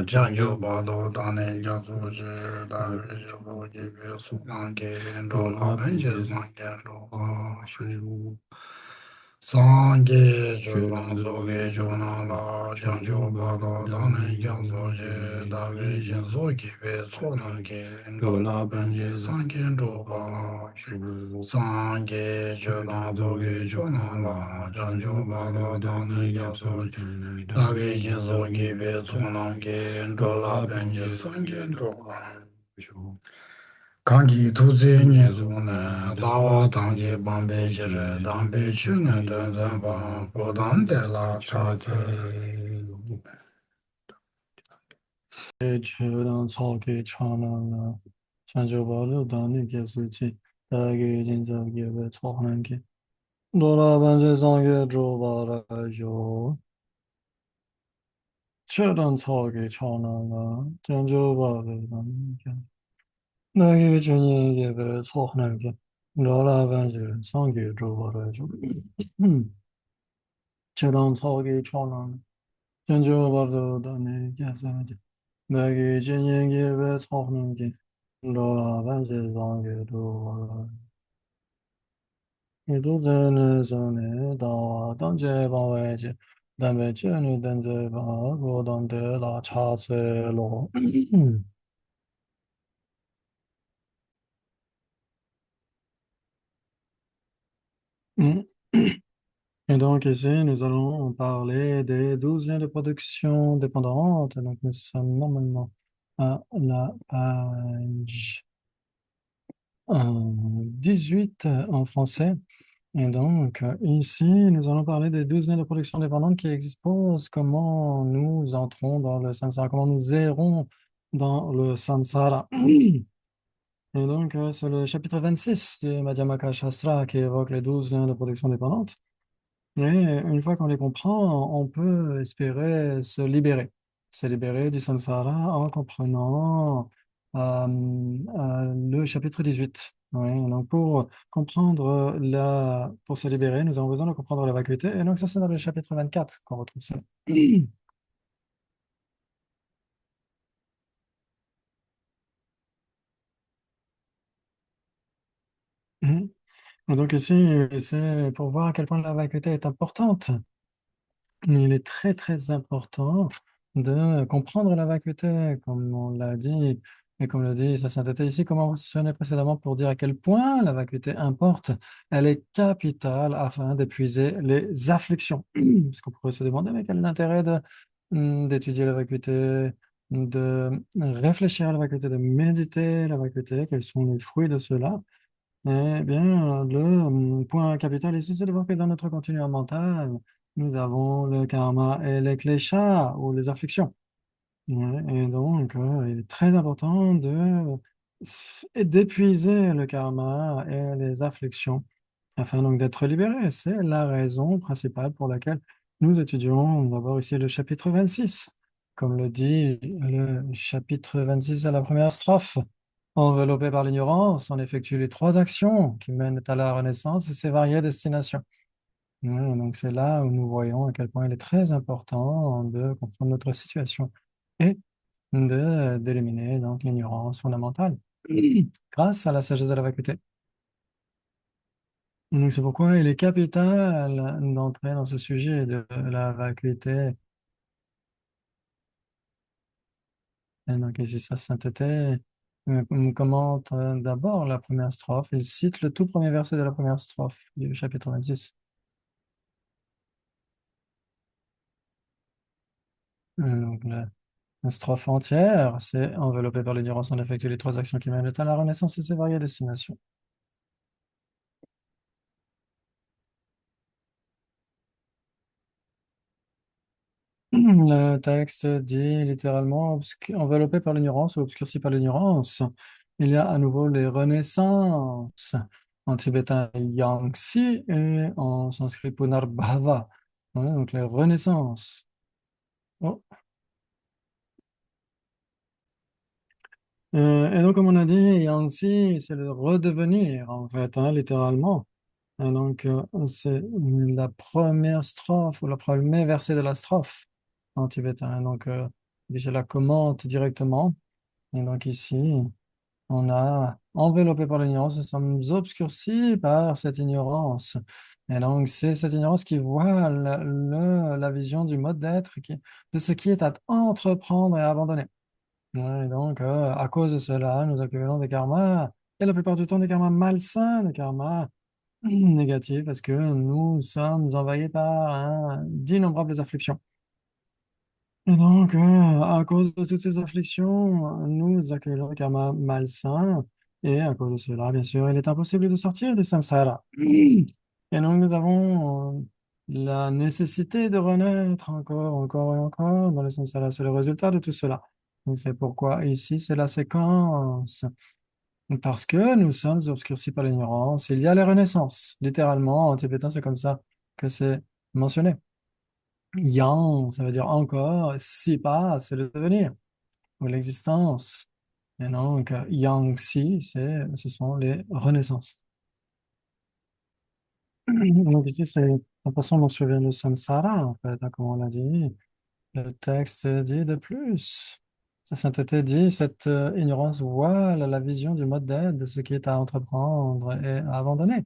将就把头当年将出去，大约就不给别送上给着老本些上给着啊修。上给就当做给就那了，将就把头当年将出去，大约先做给别送上给着老本些上给着吧修。上给就当做给就那了，将就把头当年将出去。大概就是给别从那给着那边去上给着吧。看地图这年数呢，大娃当街帮别去了，当别去呢，等人吧，不当的拉车子。吃当草给尝了了，像就把路当你给自己，大概今朝给个草汉给，多拉半水上给猪把了油，吃当草给尝了了，将就把路当你给，那个今年给个草汉给，多拉半水上给猪把了油，吃当草给尝了了，将就把路当你给自己。那个今年给个草汉给。罗半是上月多，你都在那上呢，当街帮外界，但被这女等着帮我当的拉叉车咯。嗯，et donc ici, nous allons parler des 12 liens de production dépendantes. Donc nous sommes normalement à la page 18 en français. Et donc, ici, nous allons parler des 12 liens de production dépendantes qui exposent comment nous entrons dans le samsara, comment nous errons dans le samsara. Et donc, c'est le chapitre 26 du Madhyamaka Shastra qui évoque les 12 liens de production dépendantes. Et une fois qu'on les comprend, on peut espérer se libérer du samsara en comprenant le chapitre 18. Oui, donc pour comprendre pour se libérer, nous avons besoin de comprendre la vacuité. Et donc ça, c'est dans le chapitre 24 qu'on retrouve ça. Mhm. Et donc ici, c'est pour voir à quel point la vacuité est importante. Il est très, très important de comprendre la vacuité, comme on l'a dit, et comme le dit sa sainteté ici, comme on mentionnait précédemment pour dire à quel point la vacuité importe. Elle est capitale afin d'épuiser les afflictions. Parce qu'on pourrait se demander, mais quel est l'intérêt d'étudier la vacuité, de réfléchir à la vacuité, de méditer la vacuité, quels sont les fruits de cela? Eh bien, le point capital ici, c'est de voir que dans notre continuum mental, nous avons le karma et les kleshas ou les afflictions. Ouais, et donc, il est très important d'épuiser le karma et les afflictions afin donc d'être libéré. C'est la raison principale pour laquelle nous étudions d'abord ici le chapitre 26. Comme le dit le chapitre 26 à la première strophe. Enveloppé par l'ignorance, on effectue les trois actions qui mènent à la renaissance et ses variées destinations. Donc c'est là où nous voyons à quel point il est très important de comprendre notre situation et d'éliminer donc l'ignorance fondamentale grâce à la sagesse de la vacuité. Donc c'est pourquoi il est capital d'entrer dans ce sujet de la vacuité. Et donc ici sa sainteté commente d'abord la première strophe. Il cite le tout premier verset de la première strophe du chapitre 26. Donc la strophe entière, c'est enveloppé par l'ignorance, on effectue les trois actions qui mènent à la renaissance et ses variées destinations. Le texte dit littéralement enveloppé par l'ignorance ou obscurci par l'ignorance. Il y a à nouveau les renaissances en tibétain Yangtze et en sanskrit Punarbhava. Ouais, donc les renaissances. Oh. Et donc, comme on a dit, Yangtze, c'est le redevenir, en fait, hein, littéralement. Et donc, c'est la première strophe ou le premier verset de la strophe. en tibétain. Donc, je la commente directement. Et donc ici, on a enveloppé par l'ignorance, nous sommes obscurcis par cette ignorance. Et donc, c'est cette ignorance qui voit la vision du mode d'être, de ce qui est à entreprendre et à abandonner. Ouais, et donc, à cause de cela, nous accumulons des karmas, et la plupart du temps des karmas malsains, des karmas négatifs, parce que nous sommes envahis par d'innombrables afflictions. Et donc, à cause de toutes ces afflictions, nous accueillons le karma malsain. Et à cause de cela, bien sûr, il est impossible de sortir du samsara. Et donc, nous avons la nécessité de renaître encore, encore et encore dans le samsara. C'est le résultat de tout cela. Donc, c'est pourquoi ici, c'est la séquence. Parce que nous sommes obscurcis par l'ignorance. Il y a les renaissances. Littéralement, en tibétain, c'est comme ça que c'est mentionné. Yang, ça veut dire encore, si pas, c'est le devenir ou l'existence. Et donc, Yang si, ce sont les renaissances. Donc, ici, c'est la façon dont survient le samsara, en fait, hein, comme on l'a dit. Le texte dit de plus. Sa sainteté dit, cette ignorance voile la vision du mode d'être, de ce qui est à entreprendre et à abandonner.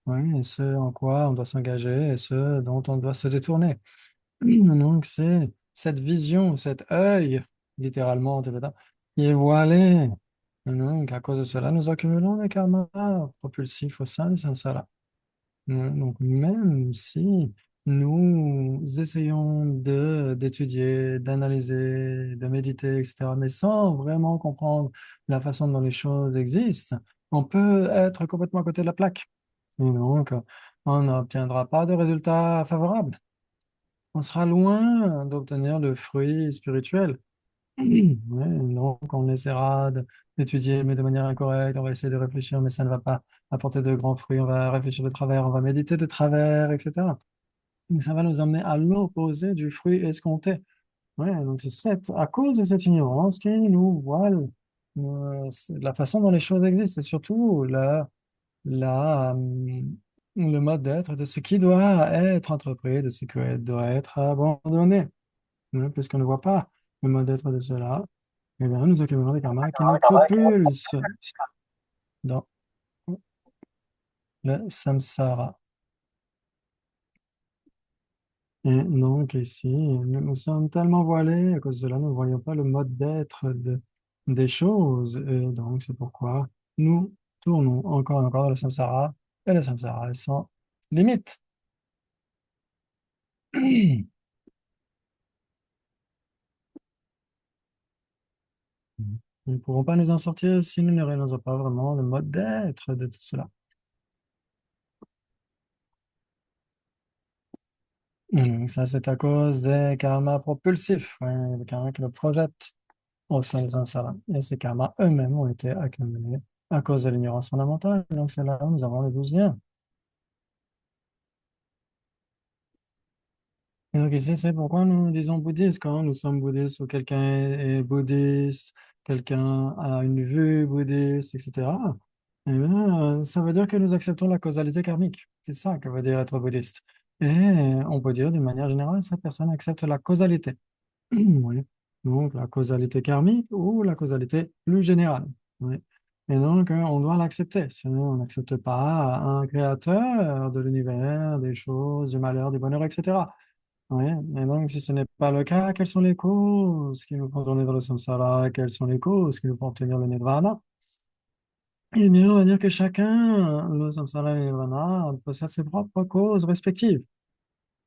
Oui, et ce en quoi on doit s'engager et ce dont on doit se détourner. Donc, c'est cette vision, cet œil, littéralement, tibétain, qui est voilé. Donc, à cause de cela, nous accumulons des karmas propulsifs au sein du samsara. Donc, même si nous essayons d'étudier, d'analyser, de méditer, etc., mais sans vraiment comprendre la façon dont les choses existent, on peut être complètement à côté de la plaque. Et donc, on n'obtiendra pas de résultats favorables. On sera loin d'obtenir le fruit spirituel. Ouais, donc, on essaiera d'étudier, mais de manière incorrecte. On va essayer de réfléchir, mais ça ne va pas apporter de grands fruits. On va réfléchir de travers, on va méditer de travers, etc. Donc, ça va nous emmener à l'opposé du fruit escompté. Ouais, donc, à cause de cette ignorance qui nous voile c'est la façon dont les choses existent, et surtout le mode d'être de ce qui doit être entrepris, de ce qui doit être abandonné. Puisqu'on ne voit pas le mode d'être de cela, eh bien, nous accumulons des karmas qui nous propulsent dans le samsara. Et donc, ici, nous sommes tellement voilés, à cause de cela, nous ne voyons pas le mode d'être des choses. Et donc, c'est pourquoi nous tournons encore et encore dans le samsara, et le samsara est sans limite. Nous ne pourrons pas nous en sortir si nous ne réalisons pas vraiment le mode d'être de tout cela. Ça, c'est à cause des karmas propulsifs, ouais, les karmas qui le projettent au sein des samsara. Et ces karmas eux-mêmes ont été accumulés à cause de l'ignorance fondamentale. Donc, c'est là où nous avons les 12 liens. Et donc, ici, c'est pourquoi nous disons bouddhiste. Quand nous sommes bouddhistes ou quelqu'un est bouddhiste, quelqu'un a une vue bouddhiste, etc., eh bien, ça veut dire que nous acceptons la causalité karmique. C'est ça que veut dire être bouddhiste. Et on peut dire d'une manière générale, cette personne accepte la causalité. Oui. Donc, la causalité karmique ou la causalité plus générale. Oui. Et donc, on doit l'accepter. Sinon, on n'accepte pas un créateur de l'univers, des choses, du malheur, du bonheur, etc. Oui. Et donc, si ce n'est pas le cas, quelles sont les causes qui nous font tourner dans le samsara? Quelles sont les causes qui nous font obtenir le nirvana? Eh bien, on va dire que chacun, le samsara et le nirvana, possède ses propres causes respectives.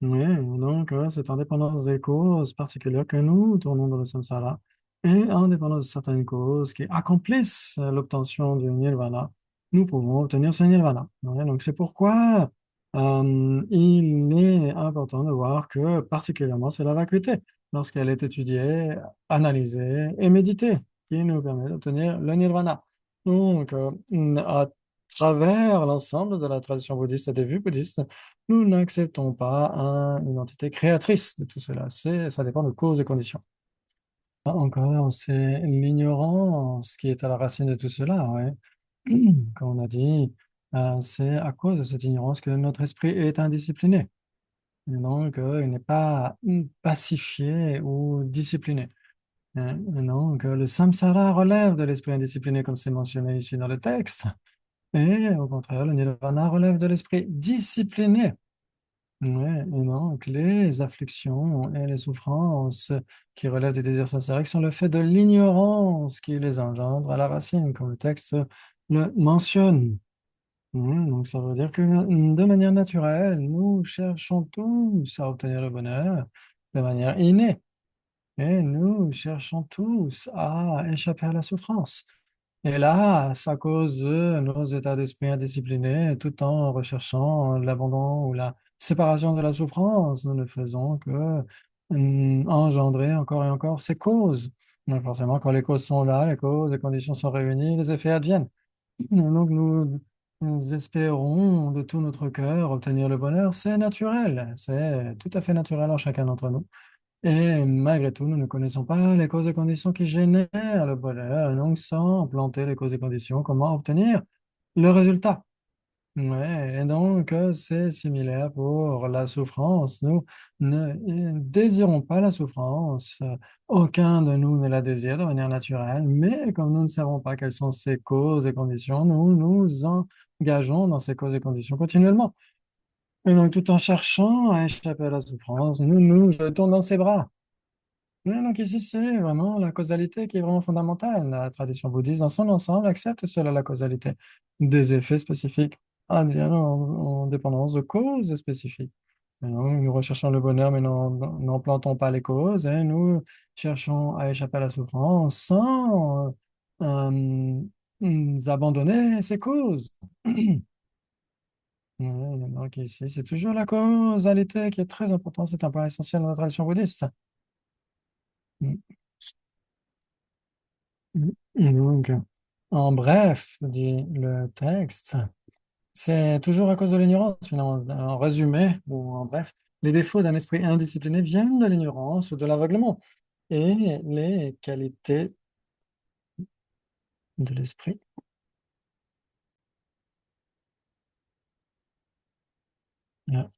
Oui, donc c'est en dépendance des causes particulières que nous tournons dans le samsara et en dépendance de certaines causes qui accomplissent l'obtention du nirvana, nous pouvons obtenir ce nirvana. Oui, donc c'est pourquoi il est important de voir que particulièrement c'est la vacuité lorsqu'elle est étudiée, analysée et méditée qui nous permet d'obtenir le nirvana. Donc, à travers l'ensemble de la tradition bouddhiste et des vues bouddhistes, nous n'acceptons pas une entité créatrice de tout cela. Ça dépend de causes et conditions. Encore, c'est l'ignorance qui est à la racine de tout cela, ouais. Comme on a dit, c'est à cause de cette ignorance que notre esprit est indiscipliné. Et donc, il n'est pas pacifié ou discipliné. Et donc, le samsara relève de l'esprit indiscipliné, comme c'est mentionné ici dans le texte. Et au contraire, le nirvana relève de l'esprit discipliné. Ouais, et donc, les afflictions et les souffrances qui relèvent du désir samsarique sont le fait de l'ignorance qui les engendre à la racine, comme le texte le mentionne. Donc, ça veut dire que de manière naturelle, nous cherchons tous à obtenir le bonheur de manière innée. Et nous cherchons tous à échapper à la souffrance. Et là, ça cause nos états d'esprit indisciplinés tout en recherchant l'abandon ou la séparation de la souffrance. Nous ne faisons que engendrer encore et encore ces causes. Donc forcément, quand les causes sont là, les causes, les conditions sont réunies, les effets adviennent. Donc nous espérons de tout notre cœur obtenir le bonheur. C'est naturel, c'est tout à fait naturel en chacun d'entre nous. Et malgré tout, nous ne connaissons pas les causes et conditions qui génèrent le bonheur. Et donc, sans planter les causes et conditions, comment obtenir le résultat? Ouais, et donc, c'est similaire pour la souffrance. Nous ne désirons pas la souffrance. Aucun de nous ne la désire de manière naturelle. Mais comme nous ne savons pas quelles sont ces causes et conditions, nous nous engageons dans ces causes et conditions continuellement. Et donc, tout en cherchant à échapper à la souffrance, nous nous jetons dans ses bras. Oui, donc ici, c'est vraiment la causalité qui est vraiment fondamentale. La tradition bouddhiste, dans son ensemble, accepte cela, la causalité des effets spécifiques, bien en dépendance de causes spécifiques. Et donc, nous recherchons le bonheur, mais n'en plantons pas les causes, et nous cherchons à échapper à la souffrance sans abandonner ces causes. Donc ici, c'est toujours la causalité qui est très importante, c'est un point essentiel dans la tradition bouddhiste. Donc, en bref, dit le texte, c'est toujours à cause de l'ignorance, finalement. En résumé, ou en bref, les défauts d'un esprit indiscipliné viennent de l'ignorance ou de l'aveuglement. Et les qualités de l'esprit,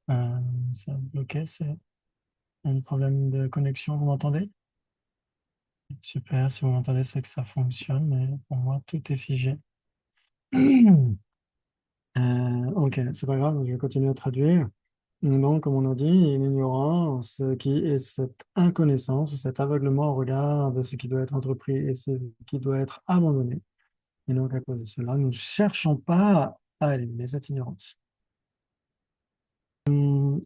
ah, ça a bloqué, c'est un problème de connexion, vous m'entendez? Super, si vous m'entendez, c'est que ça fonctionne, mais pour moi, tout est figé. Ok, c'est pas grave, je vais continuer à traduire. Donc, comme on a dit, l'ignorance qui est cette inconnaissance, cet aveuglement au regard de ce qui doit être entrepris et ce qui doit être abandonné. Et donc, à cause de cela, nous ne cherchons pas à éliminer cette ignorance. Hum,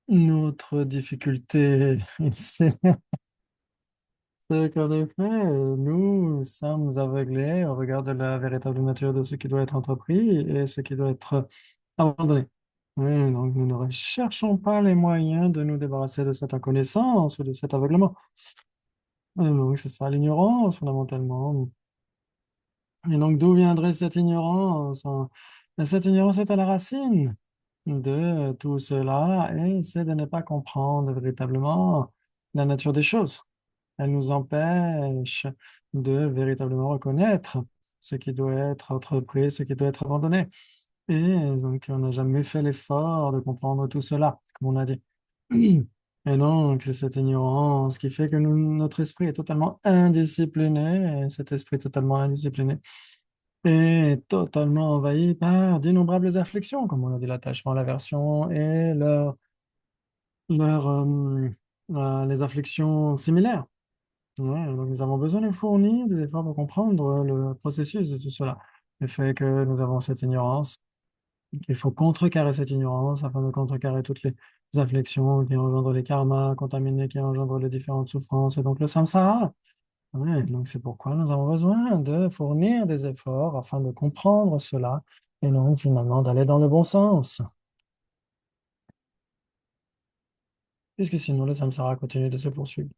Notre difficulté ici, c'est qu'en effet, nous sommes aveuglés au regard de la véritable nature de ce qui doit être entrepris et ce qui doit être abandonné. Oui, donc nous ne recherchons pas les moyens de nous débarrasser de cette inconnaissance ou de cet aveuglement. Donc c'est ça l'ignorance fondamentalement. Et donc d'où viendrait cette ignorance, hein? Et cette ignorance est à la racine de tout cela et c'est de ne pas comprendre véritablement la nature des choses. Elle nous empêche de véritablement reconnaître ce qui doit être entrepris, ce qui doit être abandonné. Et donc, on n'a jamais fait l'effort de comprendre tout cela, comme on a dit. Et donc, c'est cette ignorance qui fait que notre esprit est totalement indiscipliné, et cet esprit totalement indiscipliné est totalement envahi par d'innombrables afflictions, comme on a dit, l'attachement, l'aversion et les afflictions similaires. Ouais, donc, nous avons besoin de fournir des efforts pour comprendre le processus de tout cela. Le fait que nous avons cette ignorance. Il faut contrecarrer cette ignorance afin de contrecarrer toutes les afflictions qui engendrent les karmas contaminés, qui engendrent les différentes souffrances, et donc le samsara. Ouais, donc c'est pourquoi nous avons besoin de fournir des efforts afin de comprendre cela et non finalement d'aller dans le bon sens, puisque sinon le samsara continue de se poursuivre.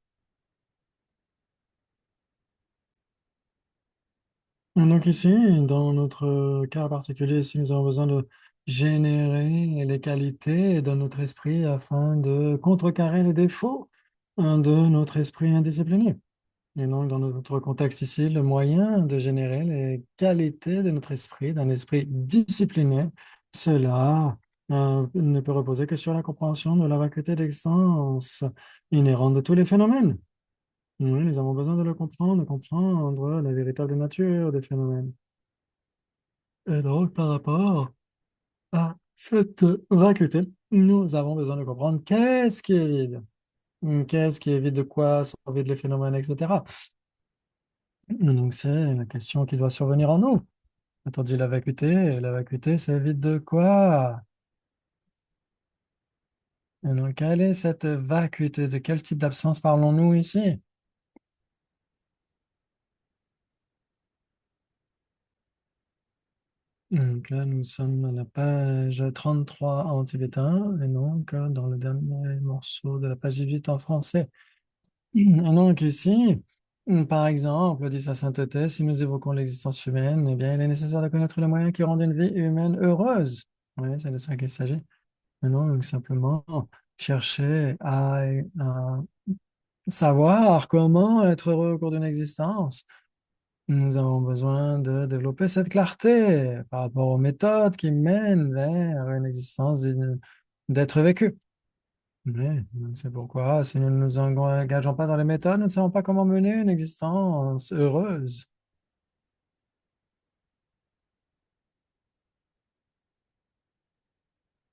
Donc ici, dans notre cas particulier, ici, nous avons besoin de générer les qualités de notre esprit afin de contrecarrer les défauts de notre esprit indiscipliné. Et donc, dans notre contexte ici, le moyen de générer les qualités de notre esprit, d'un esprit discipliné, cela Il ne peut reposer que sur la compréhension de la vacuité d'existence inhérente de tous les phénomènes. Oui, nous avons besoin de comprendre la véritable nature des phénomènes. Et donc, par rapport à cette vacuité, nous avons besoin de comprendre qu'est-ce qui est vide. Qu'est-ce qui est vide de quoi sont vides les phénomènes, etc. Donc, c'est la question qui doit survenir en nous. Quand on dit la vacuité, c'est vide de quoi? Et donc, quelle est cette vacuité? De quel type d'absence parlons-nous ici? Donc là, nous sommes à la page 33 en tibétain, et donc dans le dernier morceau de la page 18 en français. Et donc ici, par exemple, dit sa sainteté, si nous évoquons l'existence humaine, eh bien, il est nécessaire de connaître les moyens qui rendent une vie humaine heureuse. Oui, c'est de ça qu'il s'agit. Et donc, simplement chercher à savoir comment être heureux au cours d'une existence. Nous avons besoin de développer cette clarté par rapport aux méthodes qui mènent vers une existence digne d'être vécue. Oui, c'est pourquoi, si nous ne nous engageons pas dans les méthodes, nous ne savons pas comment mener une existence heureuse.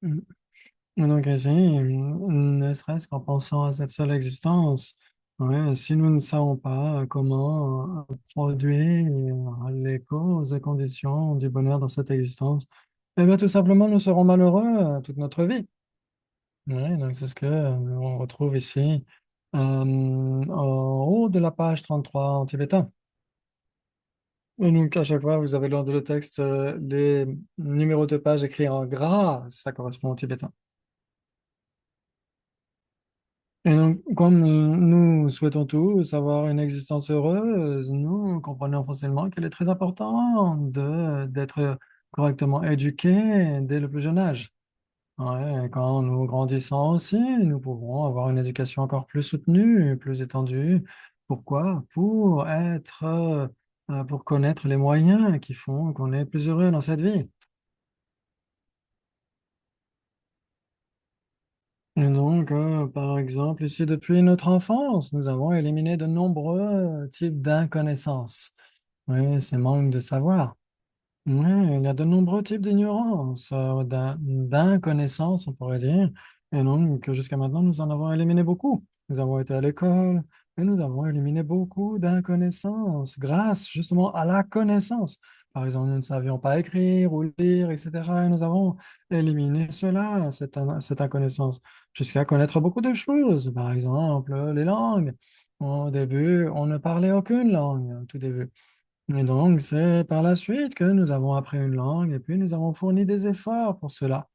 Mm. Donc, ici, ne serait-ce qu'en pensant à cette seule existence, ouais, si nous ne savons pas comment produire les causes et conditions du bonheur dans cette existence, eh bien, tout simplement, nous serons malheureux toute notre vie. Ouais, donc c'est ce que on retrouve ici en haut de la page 33 en tibétain. Et donc, à chaque fois, vous avez dans le texte les numéros de page écrits en gras, ça correspond au tibétain. Et donc, comme nous souhaitons tous avoir une existence heureuse, nous comprenons facilement qu'il est très important d'être correctement éduqué dès le plus jeune âge. Ouais, quand nous grandissons aussi, nous pouvons avoir une éducation encore plus soutenue, plus étendue. Pourquoi? Pour connaître les moyens qui font qu'on est plus heureux dans cette vie. Et donc, par exemple, ici, depuis notre enfance, nous avons éliminé de nombreux types d'inconnaissances. Oui, c'est manque de savoir. Oui, il y a de nombreux types d'ignorance, d'inconnaissance, on pourrait dire. Et donc, jusqu'à maintenant, nous en avons éliminé beaucoup. Nous avons été à l'école et nous avons éliminé beaucoup d'inconnaissances grâce justement à la connaissance. Par exemple, nous ne savions pas écrire ou lire, etc. Et nous avons éliminé cela, cette inconnaissance, jusqu'à connaître beaucoup de choses. Par exemple, les langues. Au début, on ne parlait aucune langue, au tout début. Et donc, c'est par la suite que nous avons appris une langue et puis nous avons fourni des efforts pour cela.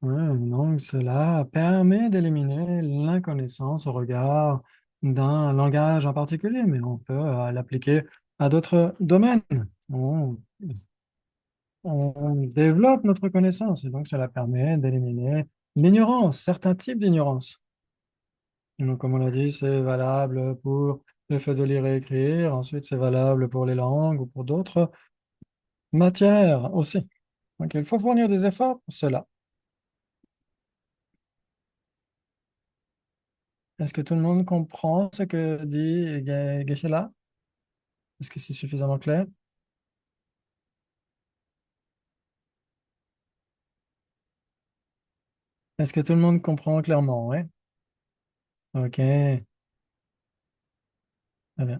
Ouais, donc, cela permet d'éliminer l'inconnaissance au regard d'un langage en particulier, mais on peut l'appliquer à d'autres domaines. On, on développe notre connaissance et donc cela permet d'éliminer l'ignorance, certains types d'ignorance. Donc, comme on l'a dit, c'est valable pour le fait de lire et écrire. Ensuite, c'est valable pour les langues ou pour d'autres matière aussi. Donc, il faut fournir des efforts pour cela. Est-ce que tout le monde comprend ce que dit Geshe-la? Est-ce que c'est suffisamment clair? Est-ce que tout le monde comprend clairement? Oui. OK. Très bien.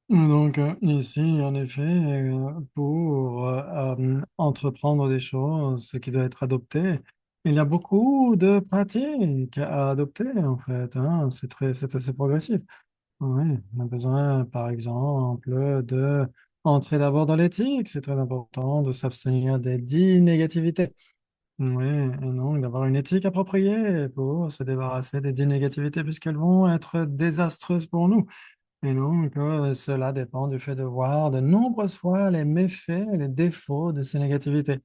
Donc, ici, en effet, pour entreprendre des choses, ce qui doit être adopté, il y a beaucoup de pratiques à adopter, en fait, hein. C'est assez progressif. Oui, on a besoin, par exemple, de entrer d'abord dans l'éthique. C'est très important de s'abstenir des dix négativités. Oui, et donc d'avoir une éthique appropriée pour se débarrasser des dix négativités puisqu'elles vont être désastreuses pour nous. Et donc, cela dépend du fait de voir de nombreuses fois les méfaits, les défauts de ces négativités.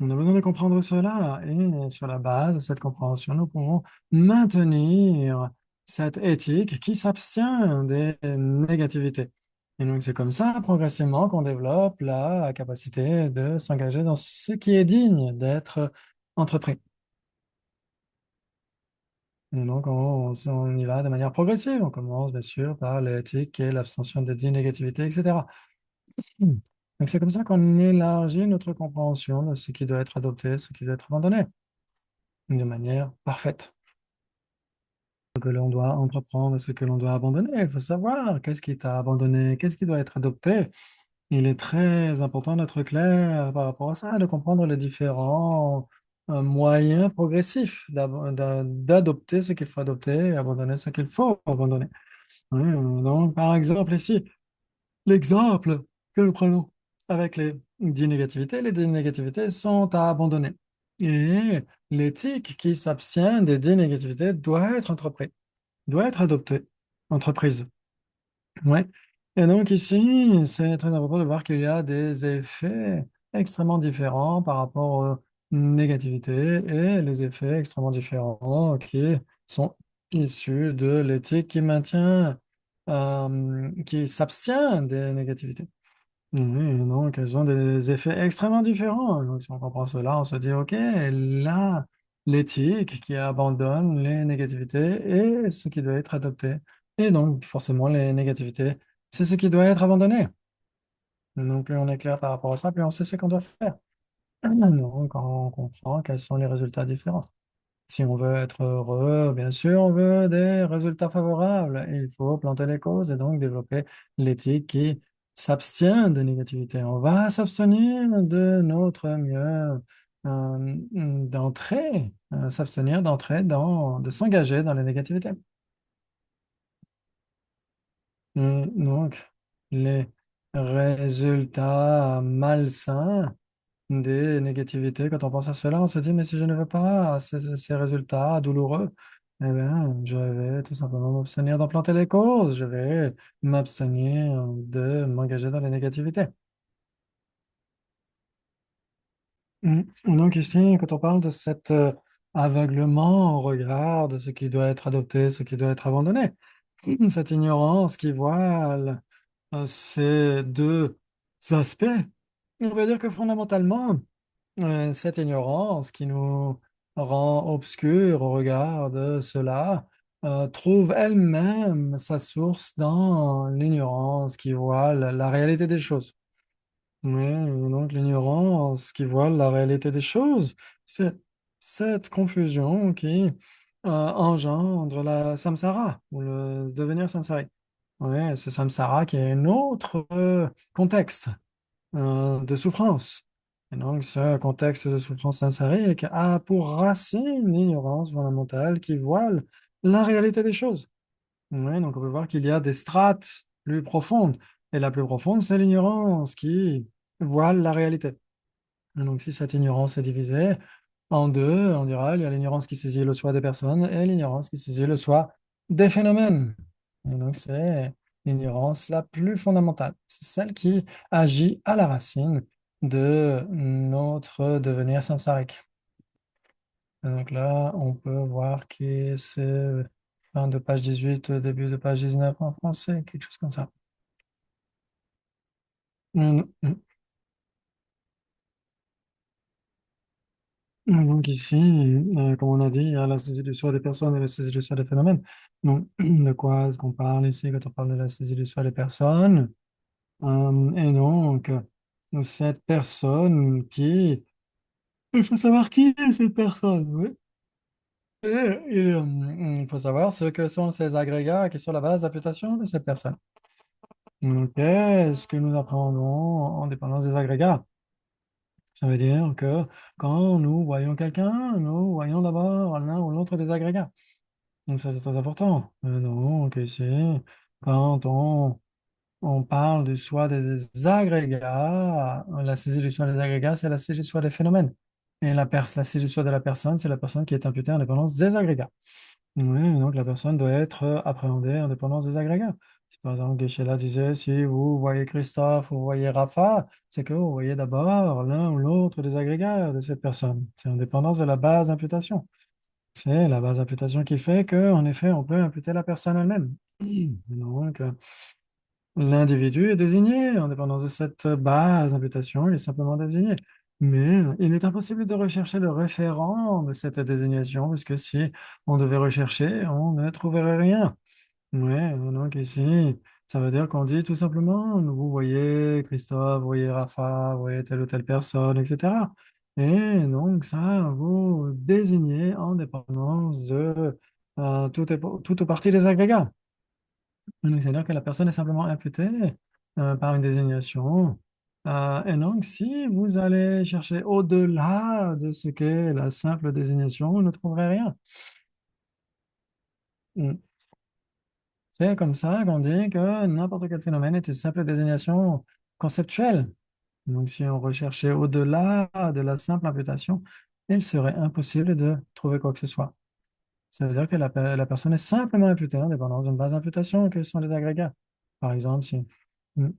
On a besoin de comprendre cela et sur la base de cette compréhension, nous pouvons maintenir cette éthique qui s'abstient des négativités. Et donc, c'est comme ça, progressivement, qu'on développe la capacité de s'engager dans ce qui est digne d'être entrepris. Et donc, on y va de manière progressive. On commence, bien sûr, par l'éthique et l'abstention des dits, négativités, etc. Hmm. Donc, c'est comme ça qu'on élargit notre compréhension de ce qui doit être adopté, ce qui doit être abandonné, de manière parfaite. Ce que l'on doit entreprendre, ce que l'on doit abandonner. Il faut savoir qu'est-ce qui est à abandonner, qu'est-ce qui doit être adopté. Il est très important d'être clair par rapport à ça, de comprendre les différents moyens progressifs d'adopter ce qu'il faut adopter et abandonner ce qu'il faut abandonner. Oui, donc, par exemple, ici, l'exemple que nous prenons avec les dits négativités sont à abandonner. Et l'éthique qui s'abstient des dits négativités doit être entreprise, doit être adoptée, entreprise. Ouais. Et donc ici, c'est très important de voir qu'il y a des effets extrêmement différents par rapport aux négativités et les effets extrêmement différents qui sont issus de l'éthique qui maintient, qui s'abstient des négativités. Oui, donc elles ont des effets extrêmement différents. Donc, si on comprend cela, on se dit, OK, là, l'éthique qui abandonne les négativités est ce qui doit être adopté. Et donc, forcément, les négativités, c'est ce qui doit être abandonné. Donc, plus on est clair par rapport à ça, plus on sait ce qu'on doit faire. Donc, on comprend quels sont les résultats différents. Si on veut être heureux, bien sûr, on veut des résultats favorables. Il faut planter les causes et donc développer l'éthique qui s'abstient de négativité. On va s'abstenir de notre mieux d'entrer, s'abstenir d'entrer de s'engager dans les négativités. Donc, les résultats malsains des négativités. Quand on pense à cela, on se dit, mais si je ne veux pas ces résultats douloureux, eh bien, je vais tout simplement m'abstenir d'en planter les causes. Je vais m'abstenir de m'engager dans les négativités. Donc ici, quand on parle de cet aveuglement au regard de ce qui doit être adopté, ce qui doit être abandonné, cette ignorance qui voile ces deux aspects, on va dire que fondamentalement, cette ignorance qui nous rend obscurs au regard de cela trouve elle-même sa source dans l'ignorance qui voile la réalité des choses. Oui, donc l'ignorance qui voile la réalité des choses, c'est cette confusion qui engendre la samsara, ou le devenir samsarique. Oui, ce samsara qui est un autre contexte de souffrance. Et donc, ce contexte de souffrance samsarique a pour racine l'ignorance fondamentale qui voile la réalité des choses. Oui, donc on peut voir qu'il y a des strates plus profondes. Et la plus profonde, c'est l'ignorance qui voile la réalité. Et donc, si cette ignorance est divisée en deux, on dira il y a l'ignorance qui saisit le soi des personnes et l'ignorance qui saisit le soi des phénomènes. Et donc, c'est l'ignorance la plus fondamentale. C'est celle qui agit à la racine de notre devenir samsarique. Et donc là, on peut voir que c'est fin de page 18, début de page 19 en français, quelque chose comme ça. Mm, mm. Donc ici, comme on a dit, il y a la saisie du soi des personnes et la saisie du soi des phénomènes. Donc, de quoi est-ce qu'on parle ici quand on parle de la saisie du soi des personnes? Et donc, cette personne qui... Il faut savoir qui est cette personne, oui. Il faut savoir ce que sont ces agrégats qui sont la base d'imputation de cette personne. Donc, qu'est-ce que nous apprenons en dépendance des agrégats? Ça veut dire que quand nous voyons quelqu'un, nous voyons d'abord l'un ou l'autre des agrégats. Donc ça, c'est très important. Donc ici, quand on parle du soi des agrégats, la saisie du soi des agrégats, c'est la saisie du soi des phénomènes. Et la saisie du soi de la personne, c'est la personne qui est imputée en dépendance des agrégats. Oui, donc la personne doit être appréhendée en dépendance des agrégats. Si par exemple Geshe-la disait, si vous voyez Christophe ou vous voyez Rafa, c'est que vous voyez d'abord l'un ou l'autre des agrégats de cette personne. C'est en dépendance de la base d'imputation. C'est la base d'imputation qui fait qu'en effet, on peut imputer la personne elle-même. Donc, L'individu est désigné en dépendance de cette base d'imputation, il est simplement désigné. Mais il est impossible de rechercher le référent de cette désignation, parce que si on devait rechercher, on ne trouverait rien. Ouais, donc ici, ça veut dire qu'on dit tout simplement, vous voyez Christophe, vous voyez Rafa, vous voyez telle ou telle personne, etc. Et donc ça, vous désignez en dépendance de tout ou partie des agrégats. Donc, c'est-à-dire que la personne est simplement imputée par une désignation. Et donc, si vous allez chercher au-delà de ce qu'est la simple désignation, vous ne trouverez rien. Mm. C'est comme ça qu'on dit que n'importe quel phénomène est une simple désignation conceptuelle. Donc, si on recherchait au-delà de la simple imputation, il serait impossible de trouver quoi que ce soit. Ça veut dire que la personne est simplement imputée en dépendance d'une base d'imputation que sont les agrégats. Par exemple, si... Mm.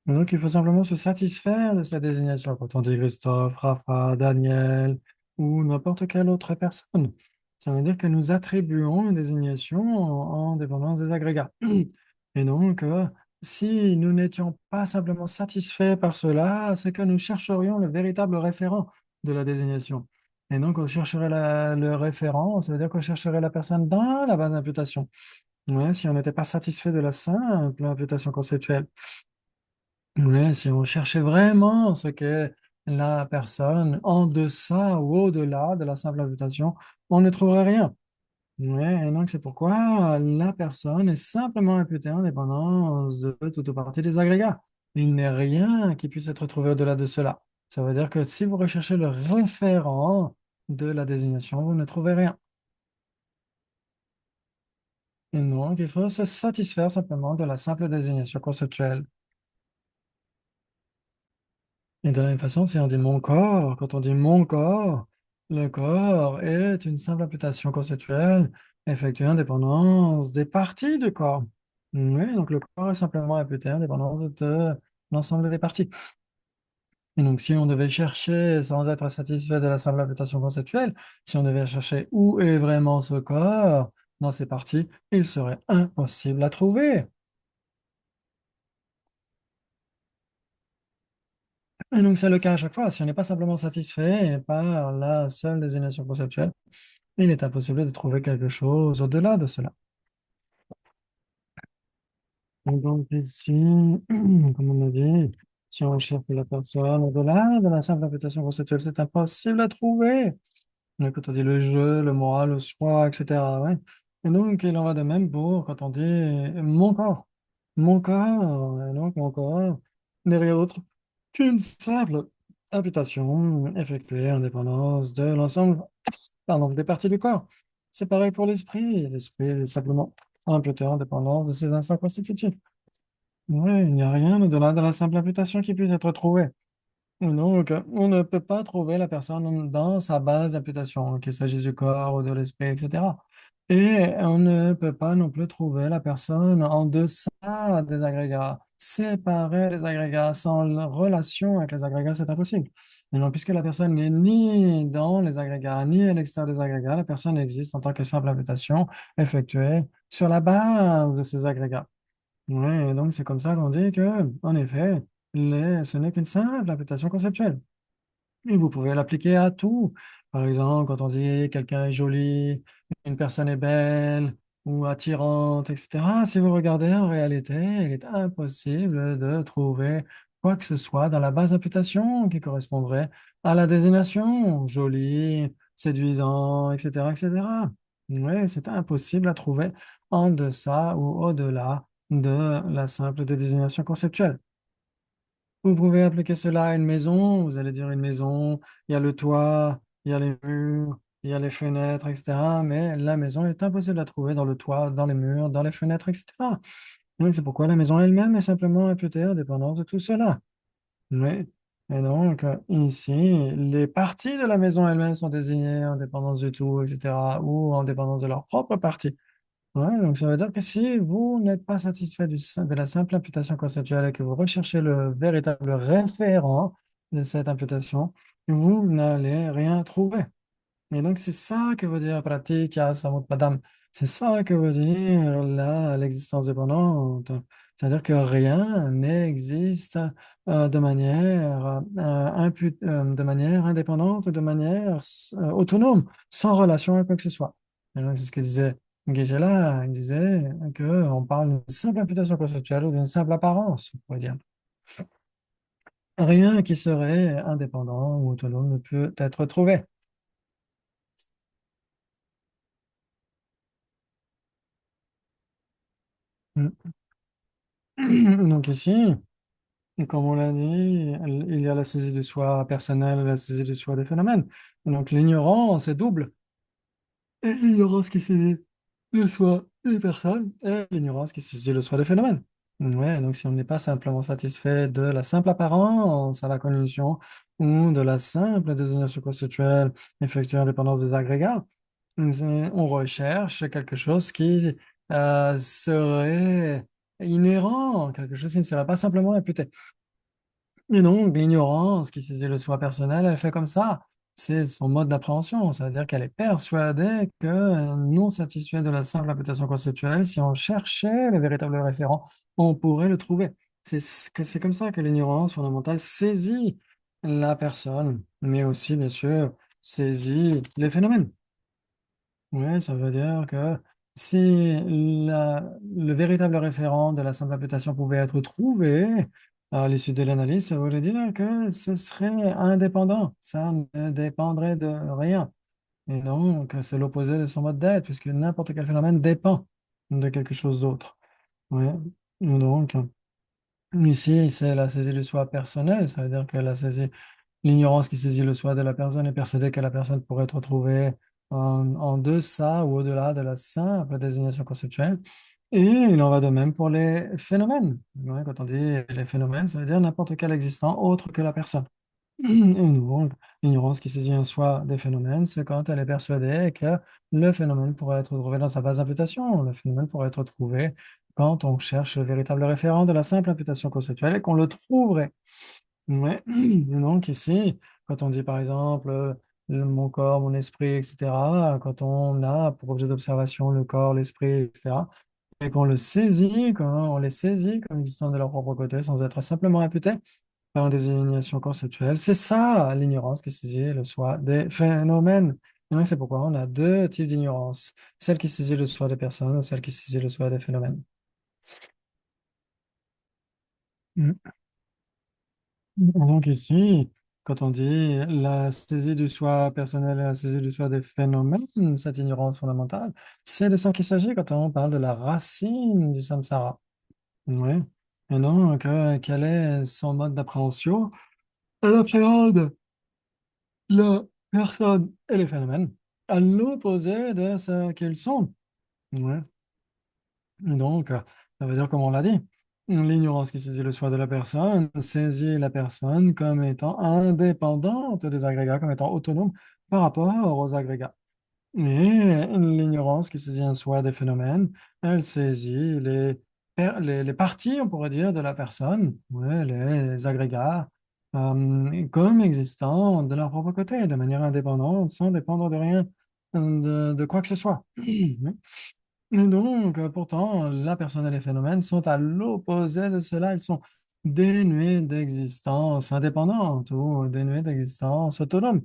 Donc, il faut simplement se satisfaire de sa désignation quand on dit Christophe, Rafa, Daniel ou n'importe quelle autre personne. Ça veut dire que nous attribuons une désignation en dépendance des agrégats. Et donc, si nous n'étions pas simplement satisfaits par cela, c'est que nous chercherions le véritable référent de la désignation. Et donc, on chercherait le référent, ça veut dire qu'on chercherait la personne dans la base d'imputation. Ouais, si on n'était pas satisfait de la simple imputation conceptuelle. Ouais, si on cherchait vraiment ce qu'est la personne en deçà ou au-delà de la simple imputation, on ne trouverait rien. Ouais, et donc c'est pourquoi la personne est simplement imputée en dépendance de toute ou partie des agrégats. Il n'est rien qui puisse être trouvé au-delà de cela. Ça veut dire que si vous recherchez le référent de la désignation, vous ne trouvez rien. Et donc, il faut se satisfaire simplement de la simple désignation conceptuelle. Et de la même façon, si on dit mon corps, quand on dit mon corps, le corps est une simple imputation conceptuelle effectuée en dépendance des parties du corps. Oui, donc le corps est simplement imputé en dépendance de l'ensemble des parties. Et donc, si on devait chercher, sans être satisfait de la simple imputation conceptuelle, si on devait chercher où est vraiment ce corps dans ces parties, il serait impossible à trouver. Et donc, c'est le cas à chaque fois. Si on n'est pas simplement satisfait par la seule désignation conceptuelle, il est impossible de trouver quelque chose au-delà de cela. Et donc ici, comme on a dit, si on cherche la personne au-delà de la simple imputation conceptuelle, c'est impossible à trouver. Donc, quand on dit le jeu, le moral, le choix, etc. Ouais. Et donc, il en va de même pour quand on dit mon corps. Mon corps, et donc mon corps n'est rien d'autre qu'une simple imputation effectuée en dépendance de l'ensemble, pardon, des parties du corps. C'est pareil pour l'esprit. L'esprit est simplement imputé en dépendance de ses instants constitutifs. Ouais, il n'y a rien au-delà de la simple imputation qui puisse être trouvé. Donc, on ne peut pas trouver la personne dans sa base d'imputation, qu'il s'agisse du corps ou de l'esprit, etc. Et on ne peut pas non plus trouver la personne en deçà des agrégats. Séparer les agrégats sans relation avec les agrégats, c'est impossible. Et non, puisque la personne n'est ni dans les agrégats, ni à l'extérieur des agrégats, la personne existe en tant que simple imputation effectuée sur la base de ces agrégats. Ouais, donc c'est comme ça qu'on dit que, en effet, ce n'est qu'une simple imputation conceptuelle. Et vous pouvez l'appliquer à tout. Par exemple, quand on dit quelqu'un est joli, une personne est belle ou attirante, etc. Si vous regardez en réalité, il est impossible de trouver quoi que ce soit dans la base d'imputation qui correspondrait à la désignation joli, séduisant, etc., etc. Oui, c'est impossible à trouver en deçà ou au-delà de la simple désignation conceptuelle. Vous pouvez appliquer cela à une maison. Vous allez dire une maison, il y a le toit, il y a les murs, il y a les fenêtres, etc. Mais la maison est impossible à trouver dans le toit, dans les murs, dans les fenêtres, etc. Donc, c'est pourquoi la maison elle-même est simplement imputée en dépendance de tout cela. Oui. Et donc, ici, les parties de la maison elle-même sont désignées en dépendance du tout, etc. ou en dépendance de leur propre partie. Ouais, donc ça veut dire que si vous n'êtes pas satisfait de la simple imputation conceptuelle et que vous recherchez le véritable référent de cette imputation, vous n'allez rien trouver. Et donc, c'est ça que veut dire pratique ya samut padam. C'est ça que veut dire l'existence dépendante. C'est-à-dire que rien n'existe de manière indépendante, de manière autonome, sans relation à quoi que ce soit. Et donc, c'est ce que disait Geshe-la. Il disait qu'on parle d'une simple imputation conceptuelle ou d'une simple apparence, on pourrait dire. Rien qui serait indépendant ou autonome ne peut être trouvé. Donc ici, comme on l'a dit, il y a la saisie de soi personnelle et la saisie de soi des phénomènes. Donc l'ignorance est double. Et l'ignorance qui saisit le soi des personnes et l'ignorance qui saisit le soi des phénomènes. Ouais, donc si on n'est pas simplement satisfait de la simple apparence à la cognition ou de la simple désignation conceptuelle effectuée en dépendance des agrégats, on recherche quelque chose qui serait inhérent, quelque chose qui ne serait pas simplement imputé. Et donc, l'ignorance qui saisit le soi personnel, elle fait comme ça. C'est son mode d'appréhension. C'est-à-dire qu'elle est persuadée que non satisfait de la simple imputation conceptuelle, si on cherchait le véritable référent, on pourrait le trouver. C'est comme ça que l'ignorance fondamentale saisit la personne, mais aussi, bien sûr, saisit les phénomènes. Oui, ça veut dire que si le véritable référent de la simple imputation pouvait être trouvé à l'issue de l'analyse, ça voudrait dire que ce serait indépendant, ça ne dépendrait de rien. Et donc, c'est l'opposé de son mode d'être, puisque n'importe quel phénomène dépend de quelque chose d'autre. Oui. Donc, ici, c'est la saisie du soi personnel, ça veut dire que l'ignorance qui saisit le soi de la personne est persuadée que la personne pourrait être retrouvée en deçà ou au-delà de la simple désignation conceptuelle. Et il en va de même pour les phénomènes. Ouais, quand on dit les phénomènes, ça veut dire n'importe quel existant autre que la personne. Et donc, l'ignorance qui saisit un soi des phénomènes, c'est quand elle est persuadée que le phénomène pourrait être trouvé dans sa base d'imputation. Le phénomène pourrait être trouvé quand on cherche le véritable référent de la simple imputation conceptuelle et qu'on le trouverait. Ouais. Et donc ici, quand on dit par exemple mon corps, mon esprit, etc., quand on a pour objet d'observation le corps, l'esprit, etc., et qu'on le saisit, quand on les saisit comme existant de leur propre côté, sans être simplement imputé par une désignation conceptuelle, c'est ça l'ignorance qui saisit le soi des phénomènes. Et donc c'est pourquoi on a deux types d'ignorance, celle qui saisit le soi des personnes et celle qui saisit le soi des phénomènes. Donc ici, quand on dit la saisie du soi personnel et la saisie du soi des phénomènes, cette ignorance fondamentale, c'est de ça qu'il s'agit quand on parle de la racine du samsara. Ouais. Et donc, quel est son mode d'appréhension? Elle appréhende la personne et les phénomènes à l'opposé de ce qu'ils sont. Ouais. Donc, ça veut dire, comme on l'a dit, l'ignorance qui saisit le soi de la personne saisit la personne comme étant indépendante des agrégats, comme étant autonome par rapport aux agrégats. Et l'ignorance qui saisit un soi des phénomènes, elle saisit les parties, on pourrait dire, de la personne, ouais, les agrégats, comme existant de leur propre côté, de manière indépendante, sans dépendre de rien, de quoi que ce soit. Et donc, pourtant, la personne et les phénomènes sont à l'opposé de cela. Ils sont dénués d'existence indépendante ou dénués d'existence autonome.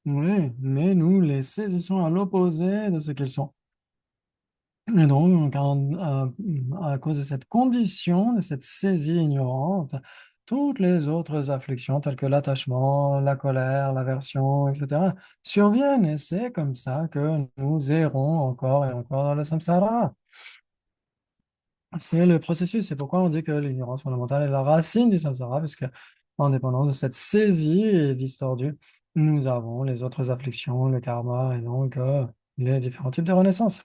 Oui, mais nous les saisissons à l'opposé de ce qu'ils sont. Et donc, à cause de cette condition, de cette saisie ignorante, toutes les autres afflictions telles que l'attachement, la colère, l'aversion, etc., surviennent. Et c'est comme ça que nous errons encore et encore dans le samsara. C'est le processus. C'est pourquoi on dit que l'ignorance fondamentale est la racine du samsara, puisque en dépendance de cette saisie distordue, nous avons les autres afflictions, le karma et donc les différents types de renaissance.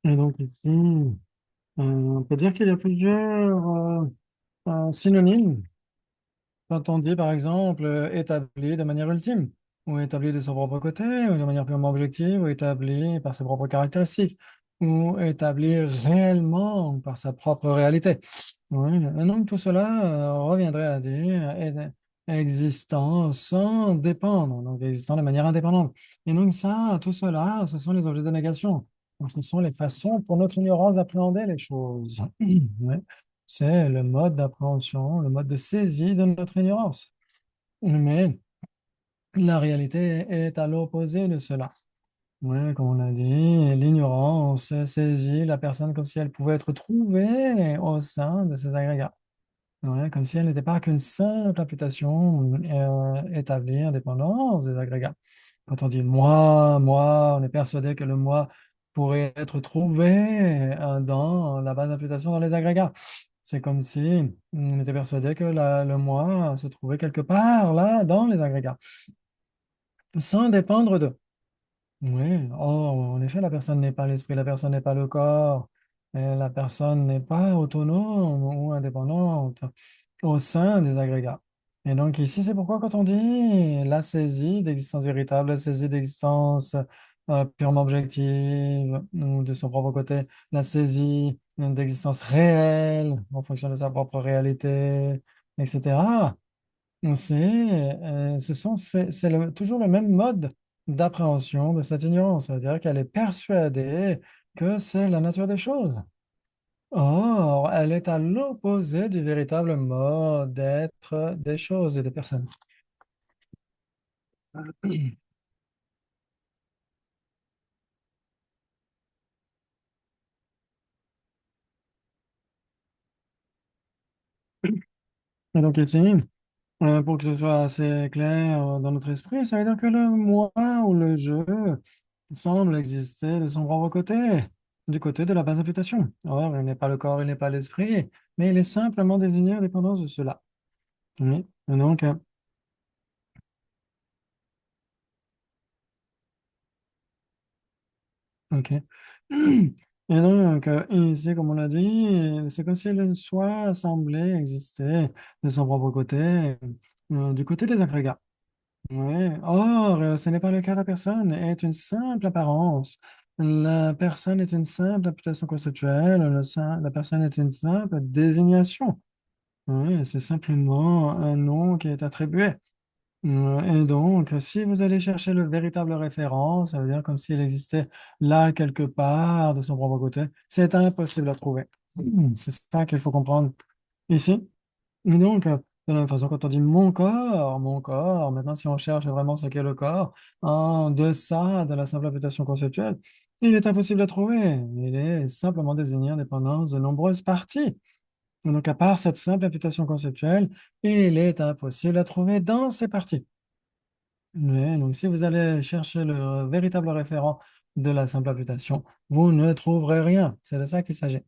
Et donc ici, on peut dire qu'il y a plusieurs synonymes quand on dit par exemple établi de manière ultime. ou établi de son propre côté, ou de manière purement objective, ou établi par ses propres caractéristiques, ou établi réellement par sa propre réalité. Oui, et donc tout cela reviendrait à dire existant sans dépendre, donc existant de manière indépendante. Et donc ça, tout cela, ce sont les objets de négation. Donc ce sont les façons pour notre ignorance d'appréhender les choses. Ouais. C'est le mode d'appréhension, le mode de saisie de notre ignorance. Mais la réalité est à l'opposé de cela. Oui, comme on a dit, l'ignorance saisit la personne comme si elle pouvait être trouvée au sein de ces agrégats. Ouais, comme si elle n'était pas qu'une simple imputation établie en dépendance des agrégats. Quand on dit moi, on est persuadé que le moi pourrait être trouvé dans la base d'imputation dans les agrégats. C'est comme si on était persuadé que le moi se trouvait quelque part là dans les agrégats, sans dépendre d'eux. Oui, oh, en effet, la personne n'est pas l'esprit, la personne n'est pas le corps, et la personne n'est pas autonome ou indépendante au sein des agrégats. Et donc ici, c'est pourquoi quand on dit la saisie d'existence véritable, la saisie d'existence purement objective ou de son propre côté, la saisie d'existence réelle en fonction de sa propre réalité, etc. Toujours le même mode d'appréhension de cette ignorance, c'est-à-dire qu'elle est persuadée que c'est la nature des choses. Or, elle est à l'opposé du véritable mode d'être des choses et des personnes. Et donc ici, pour que ce soit assez clair dans notre esprit, ça veut dire que le moi ou le je semble exister de son propre côté, du côté de la base d'imputation. Or, il n'est pas le corps, il n'est pas l'esprit, mais il est simplement désigné en dépendance de cela. Oui. Et donc, ok. Et donc, ici, comme on l'a dit, c'est comme si le soi semblait exister de son propre côté, du côté des agrégats. Oui. Or, ce n'est pas le cas. La personne est une simple apparence. La personne est une simple imputation conceptuelle. La personne est une simple désignation. Oui, c'est simplement un nom qui est attribué. Et donc, si vous allez chercher le véritable référent, ça veut dire comme s'il existait là quelque part de son propre côté, c'est impossible à trouver. C'est ça qu'il faut comprendre ici. Et donc, de la même façon, quand on dit mon corps, maintenant, si on cherche vraiment ce qu'est le corps, en deçà de la simple imputation conceptuelle, il est impossible à trouver. Il est simplement désigné en dépendance de nombreuses parties. Et donc, à part cette simple imputation conceptuelle, il est impossible à trouver dans ces parties. Ouais, donc, si vous allez chercher le véritable référent de la simple imputation, vous ne trouverez rien. C'est de ça qu'il s'agit.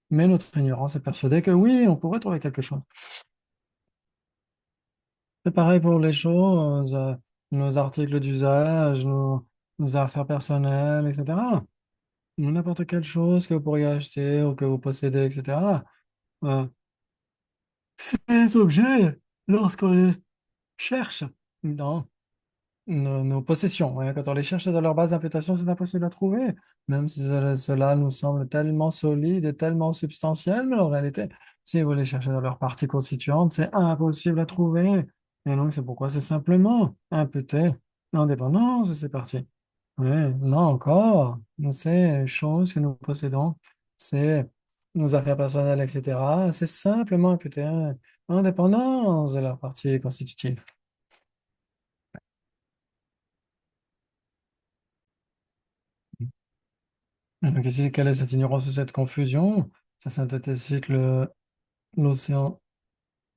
Mais notre ignorance est persuadée que oui, on pourrait trouver quelque chose. C'est pareil pour les choses, nos articles d'usage, nos affaires personnelles, etc. N'importe quelle chose que vous pourriez acheter ou que vous possédez, etc. Euh, Ces objets, lorsqu'on les cherche dans nos possessions, ouais, quand on les cherche dans leur base d'imputation, c'est impossible à trouver, même si cela nous semble tellement solide et tellement substantiel, mais en réalité, si vous les cherchez dans leurs parties constituantes, c'est impossible à trouver. Et donc, c'est pourquoi c'est simplement imputé l'indépendance de ces parties. Ouais, là encore, ces choses que nous possédons, c'est nos affaires personnelles, etc., c'est simplement imputé l'indépendance de leurs parties constitutives. Donc ici, quelle est cette ignorance ou cette confusion? Ça synthétise l'océan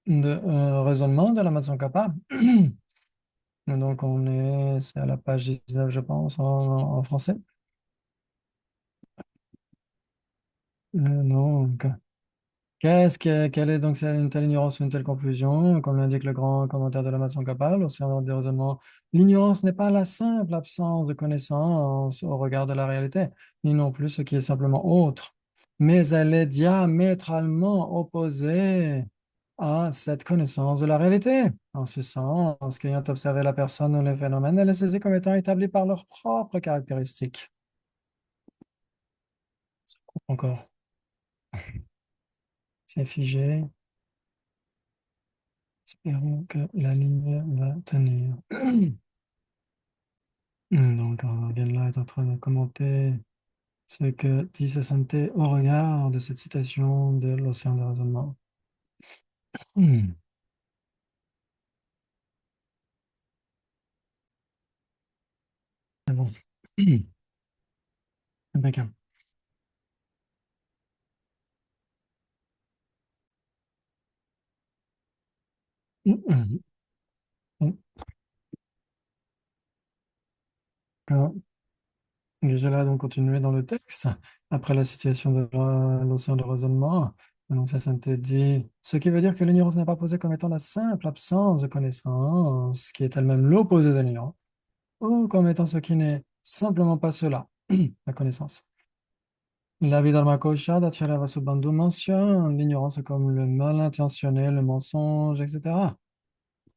de raisonnement de la matière capable. Et donc, c'est à la page 19, je pense, en français. Donc, quelle est donc une telle ignorance ou une telle confusion? Comme l'indique le grand commentaire de la matière capable, l'océan de raisonnement, l'ignorance n'est pas la simple absence de connaissance au regard de la réalité, ni non plus ce qui est simplement autre, mais elle est diamétralement opposée à cette connaissance de la réalité. En ce sens, qu'ayant observé la personne ou les phénomènes, elle est saisie comme étant établie par leurs propres caractéristiques. Encore, c'est figé. Espérons que la ligne va tenir. Donc, là est en train de commenter ce que dit Sassante au regard de cette citation de l'océan de raisonnement. C'est bon. Impeccable. Quand déjà là, donc continuer dans le texte, après la situation de l'océan de raisonnement, donc ça dit, ce qui veut dire que l'ignorance n'est pas posée comme étant la simple absence de connaissance, qui est elle-même l'opposé de l'ignorance, ou comme étant ce qui n'est simplement pas cela, la connaissance. L'Abhidharma Kosha d'Acharya Vasubandhu mentionne l'ignorance comme le mal intentionné, le mensonge, etc.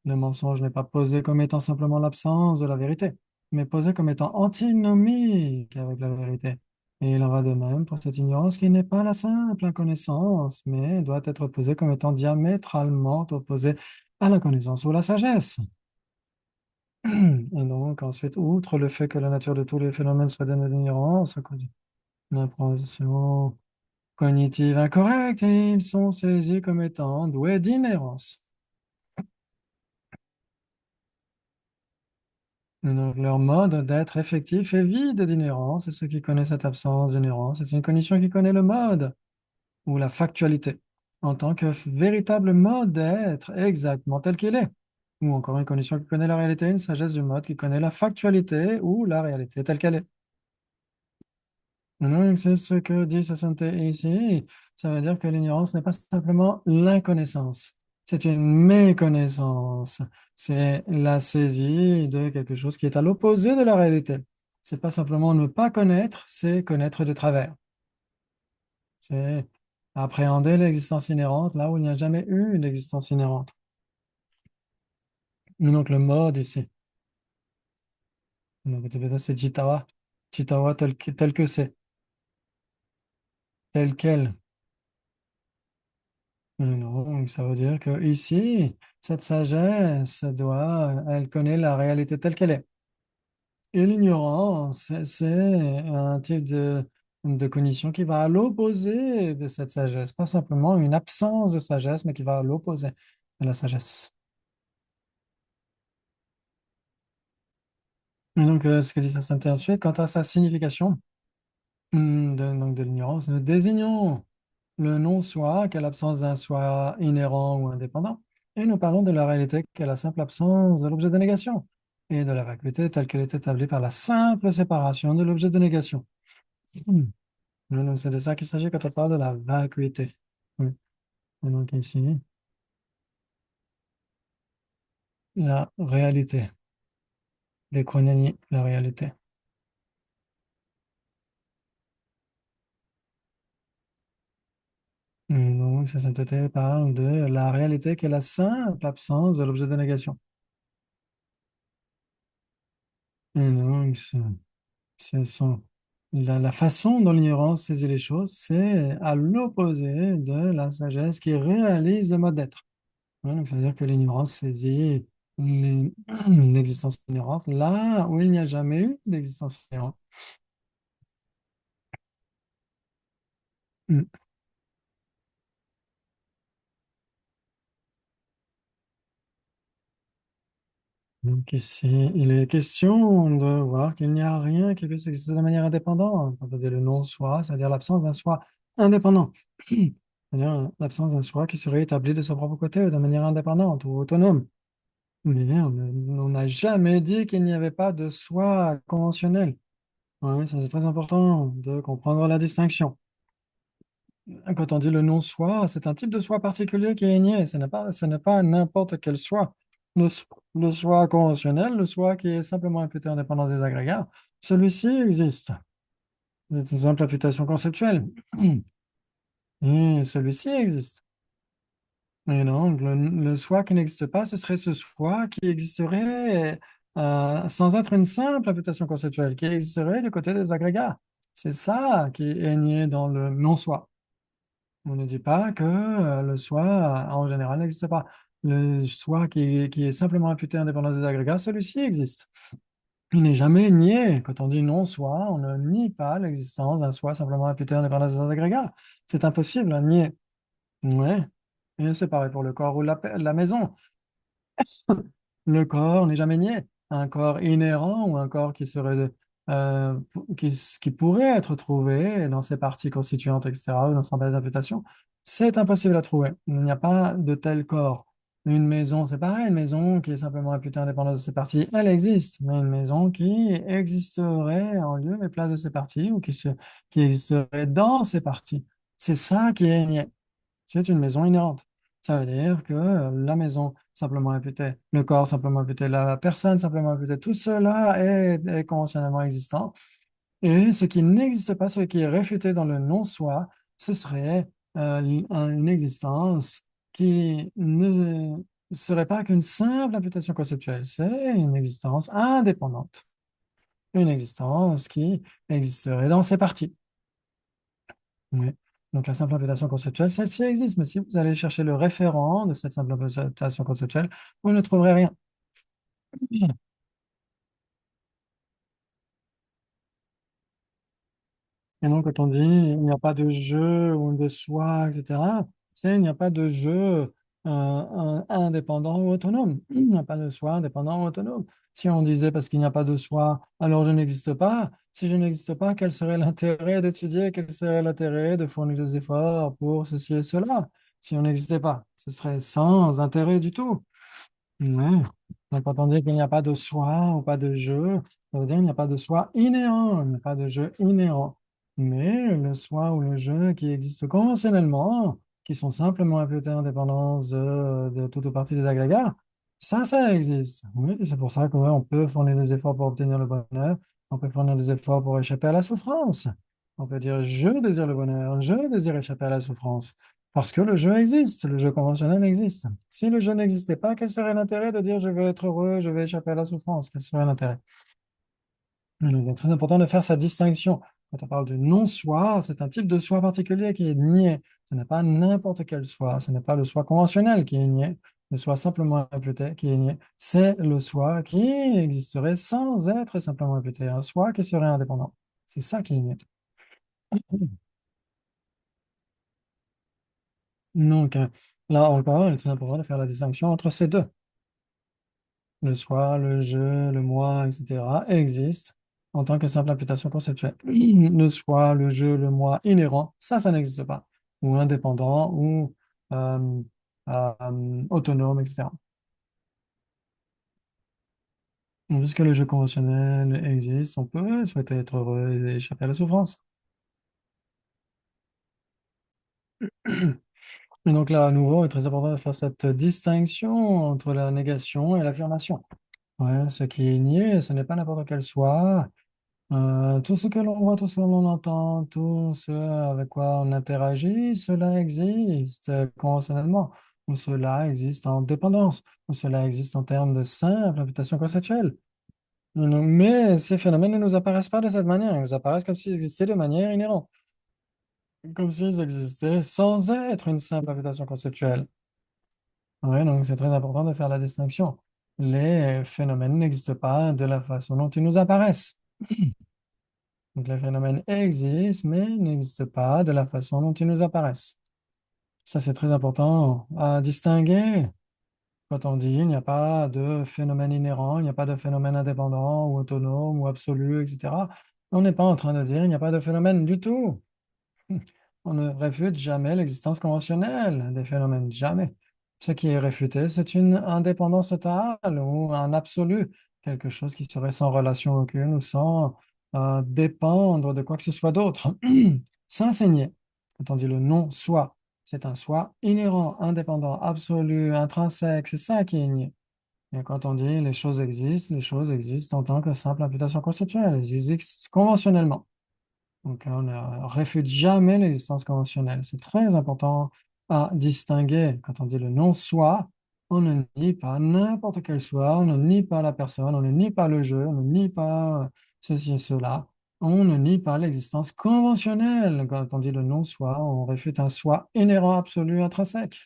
Le mensonge n'est pas posé comme étant simplement l'absence de la vérité, mais posé comme étant antinomique avec la vérité. Et il en va de même pour cette ignorance qui n'est pas la simple inconnaissance, mais doit être posée comme étant diamétralement opposée à la connaissance ou la sagesse. Et donc, ensuite, outre le fait que la nature de tous les phénomènes soit données d'ignorance, à cause d'une appréhension cognitive incorrecte, ils sont saisis comme étant doués d'inhérence. Donc, leur mode d'être effectif est vide d'inhérence, et ceux qui connaissent cette absence d'inhérence, c'est une condition qui connaît le mode ou la factualité en tant que véritable mode d'être exactement tel qu'il est, ou encore une condition qui connaît la réalité, une sagesse du mode qui connaît la factualité ou la réalité telle qu'elle est. Donc, c'est ce que dit Sassante ici. Ça veut dire que l'ignorance n'est pas simplement l'inconnaissance, c'est une méconnaissance. C'est la saisie de quelque chose qui est à l'opposé de la réalité. C'est pas simplement ne pas connaître, c'est connaître de travers. C'est appréhender l'existence inhérente là où il n'y a jamais eu l'existence inhérente. Donc, le mode ici. Donc, c'est Chitawa. Chitawa tel que c'est, tel quel. Non, ça veut dire que ici, cette sagesse elle connaît la réalité telle qu'elle est. Et l'ignorance, c'est un type de cognition qui va à l'opposé de cette sagesse, pas simplement une absence de sagesse, mais qui va à l'opposé de la sagesse. Et donc, ce que dit Saint ensuite, quant à sa signification donc de l'ignorance, nous désignons le non-soi, qui est l'absence d'un soi inhérent ou indépendant. Et nous parlons de la réalité, qui est la simple absence de l'objet de négation, et de la vacuité telle qu'elle est établie par la simple séparation de l'objet de négation. Hmm. Donc, c'est de ça qu'il s'agit quand on parle de la vacuité. Oui. Et donc ici, la réalité, l'échronénie, la réalité. Donc, ça s'intitule parle de la réalité qui est la simple absence de l'objet de négation. Et donc, ce sont la façon dont l'ignorance saisit les choses, c'est à l'opposé de la sagesse qui réalise le mode d'être. Ouais, donc, ça veut dire que l'ignorance saisit l'existence inhérente là où il n'y a jamais eu d'existence inhérente. Mm. Donc ici, il est question de voir qu'il n'y a rien qui puisse exister de manière indépendante. Quand on dit le non-soi, c'est-à-dire l'absence d'un soi indépendant. C'est-à-dire l'absence d'un soi qui serait établi de son propre côté de manière indépendante ou autonome. Mais on n'a jamais dit qu'il n'y avait pas de soi conventionnel. Ouais, ça c'est très important de comprendre la distinction. Quand on dit le non-soi, c'est un type de soi particulier qui est nié. Ce n'est pas n'importe quel soi. Le soi conventionnel, le soi qui est simplement imputé en dépendance des agrégats, celui-ci existe. C'est une simple imputation conceptuelle. Et celui-ci existe. Et donc, le soi qui n'existe pas, ce serait ce soi qui existerait sans être une simple imputation conceptuelle, qui existerait du côté des agrégats. C'est ça qui est nié dans le non-soi. On ne dit pas que le soi, en général, n'existe pas. Le soi qui est simplement imputé indépendant des agrégats, celui-ci existe. Il n'est jamais nié. Quand on dit non-soi, on ne nie pas l'existence d'un soi simplement imputé indépendant des agrégats. C'est impossible à nier. Ouais. Et c'est pareil pour le corps ou la maison. Le corps n'est jamais nié. Un corps inhérent ou un corps qui serait, euh, qui pourrait être trouvé dans ses parties constituantes, etc., ou dans son base d'imputation, c'est impossible à trouver. Il n'y a pas de tel corps. Une maison, c'est pareil, une maison qui est simplement imputée indépendante de ses parties, elle existe, mais une maison qui existerait en lieu et place de ses parties ou qui existerait dans ses parties, c'est ça qui est nié. C'est une maison inhérente. Ça veut dire que la maison simplement imputée, le corps simplement imputé, la personne simplement imputée, tout cela est conventionnellement existant. Et ce qui n'existe pas, ce qui est réfuté dans le non-soi, ce serait une existence qui ne serait pas qu'une simple imputation conceptuelle. C'est une existence indépendante, une existence qui existerait dans ses parties. Oui. Donc la simple imputation conceptuelle, celle-ci existe, mais si vous allez chercher le référent de cette simple imputation conceptuelle, vous ne trouverez rien. Et donc, quand on dit il n'y a pas de jeu ou de soi, etc., c'est il n'y a pas de jeu indépendant ou autonome. Il n'y a pas de soi indépendant ou autonome. Si on disait parce qu'il n'y a pas de soi, alors je n'existe pas. Si je n'existe pas, quel serait l'intérêt d'étudier? Quel serait l'intérêt de fournir des efforts pour ceci et cela? Si on n'existait pas, ce serait sans intérêt du tout. Ouais. Donc, quand on dit qu'il n'y a pas de soi ou pas de jeu, ça veut dire qu'il n'y a pas de soi inhérent, il n'y a pas de jeu inhérent. Mais le soi ou le jeu qui existe conventionnellement, qui sont simplement imputés en dépendance de toute ou partie des agrégats, ça existe. Oui, et c'est pour ça qu'on peut fournir des efforts pour obtenir le bonheur, on peut fournir des efforts pour échapper à la souffrance. On peut dire je désire le bonheur, je désire échapper à la souffrance. Parce que le jeu existe, le jeu conventionnel existe. Si le jeu n'existait pas, quel serait l'intérêt de dire je veux être heureux, je vais échapper à la souffrance? Quel serait l'intérêt? Il est très important de faire sa distinction. Quand on parle de non-soi, c'est un type de soi particulier qui est nié. Ce n'est pas n'importe quel soi, ce n'est pas le soi conventionnel qui est nié, le soi simplement imputé qui est nié. C'est le soi qui existerait sans être simplement imputé, un soi qui serait indépendant. C'est ça qui est nié. Donc, là encore, il est très important de faire la distinction entre ces deux. Le soi, le je, le moi, etc., existent en tant que simple imputation conceptuelle. Le soi, le je, le moi inhérent, ça n'existe pas. Ou indépendant, ou euh, autonome, etc. Puisque le jeu conventionnel existe, on peut souhaiter être heureux et échapper à la souffrance. Et donc là, à nouveau, il est très important de faire cette distinction entre la négation et l'affirmation. Ouais, ce qui est nié, ce n'est pas n'importe quel soi. Tout ce que l'on voit, tout ce que l'on entend, tout ce avec quoi on interagit, cela existe conventionnellement, ou cela existe en dépendance, ou cela existe en termes de simple imputation conceptuelle. Mais ces phénomènes ne nous apparaissent pas de cette manière, ils nous apparaissent comme s'ils existaient de manière inhérente, comme s'ils existaient sans être une simple imputation conceptuelle. Oui, donc c'est très important de faire la distinction. Les phénomènes n'existent pas de la façon dont ils nous apparaissent. Donc les phénomènes existent, mais n'existent pas de la façon dont ils nous apparaissent. Ça, c'est très important à distinguer. Quand on dit il n'y a pas de phénomène inhérent, il n'y a pas de phénomène indépendant ou autonome ou absolu, etc., on n'est pas en train de dire il n'y a pas de phénomène du tout. On ne réfute jamais l'existence conventionnelle des phénomènes, jamais. Ce qui est réfuté, c'est une indépendance totale ou un absolu, quelque chose qui serait sans relation aucune ou sans dépendre de quoi que ce soit d'autre. S'enseigner, quand on dit le non-soi, c'est un soi inhérent, indépendant, absolu, intrinsèque, c'est ça qui est nié. Et quand on dit les choses existent en tant que simple imputation conceptuelle, elles existent conventionnellement. Donc, on ne réfute jamais l'existence conventionnelle. C'est très important à distinguer. Quand on dit le non-soi, on ne nie pas n'importe quel soi, on ne nie pas la personne, on ne nie pas le jeu, on ne nie pas ceci et cela. On ne nie pas l'existence conventionnelle. Quand on dit le non-soi, on réfute un soi inhérent, absolu, intrinsèque.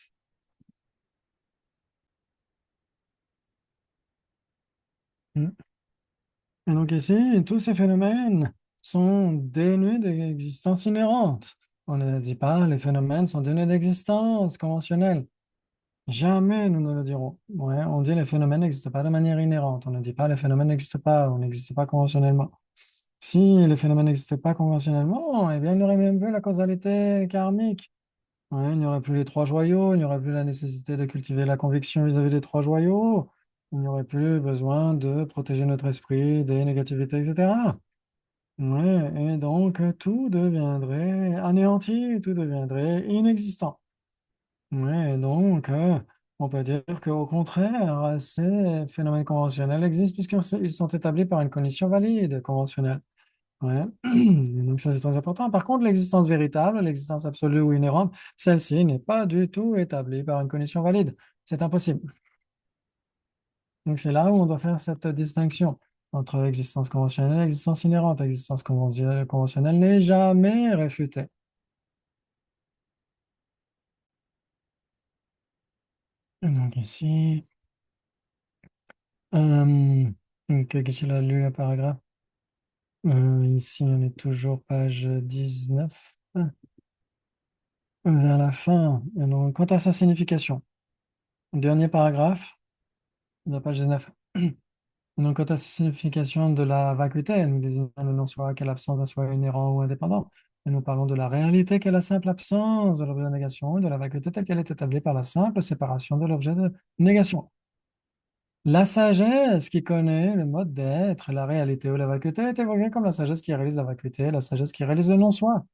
Mm. Et donc ici, tous ces phénomènes sont dénués d'existence inhérente. On ne dit pas les phénomènes sont dénués d'existence conventionnelle. Jamais nous ne le dirons. Ouais, on dit les phénomènes n'existent pas de manière inhérente. On ne dit pas les phénomènes n'existent pas ou n'existent pas conventionnellement. Si les phénomènes n'existaient pas conventionnellement, eh bien, il n'y aurait même plus la causalité karmique. Ouais, il n'y aurait plus les trois joyaux, il n'y aurait plus la nécessité de cultiver la conviction vis-à-vis des trois joyaux, il n'y aurait plus besoin de protéger notre esprit des négativités, etc. Ouais, et donc, tout deviendrait anéanti, tout deviendrait inexistant. Ouais, et donc, on peut dire qu'au contraire, ces phénomènes conventionnels existent puisqu'ils sont établis par une condition valide conventionnelle. Ouais. Donc ça, c'est très important. Par contre, l'existence véritable, l'existence absolue ou inhérente, celle-ci n'est pas du tout établie par une condition valide. C'est impossible. Donc c'est là où on doit faire cette distinction entre existence conventionnelle et existence inhérente. L'existence conventionnelle n'est jamais réfutée. Donc ici, qu'est-ce a lu le paragraphe? Ici, on est toujours page 19, vers la fin. Et donc, quant à sa signification, dernier paragraphe, de la page 19. Donc, quant à sa signification de la vacuité, nous désignons le non-soi qu'est l'absence d'un soi inhérent ou indépendant. Et nous parlons de la réalité qu'est la simple absence de l'objet de négation et de la vacuité telle qu'elle est établie par la simple séparation de l'objet de négation. La sagesse qui connaît le mode d'être, la réalité ou la vacuité est évoquée comme la sagesse qui réalise la vacuité, la sagesse qui réalise le non-soi.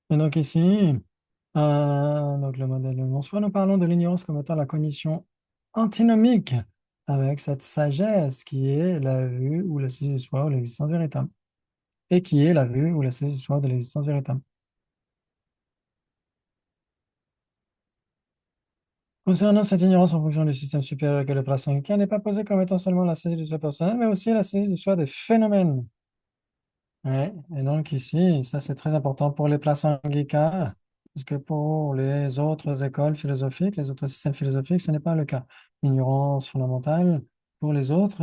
Et donc ici, donc le modèle de non-soi, nous parlons de l'ignorance comme étant la cognition antinomique avec cette sagesse qui est la vue ou la saisie du soi ou l'existence véritable, et qui est la vue ou la saisie du soi de l'existence véritable. Concernant cette ignorance en fonction du système supérieur que le prasangika n'est pas posée comme étant seulement la saisie du soi personnel, mais aussi la saisie du soi des phénomènes. Ouais. Et donc ici, ça c'est très important pour les prasangika, parce que pour les autres écoles philosophiques, les autres systèmes philosophiques, ce n'est pas le cas. L'ignorance fondamentale, pour les autres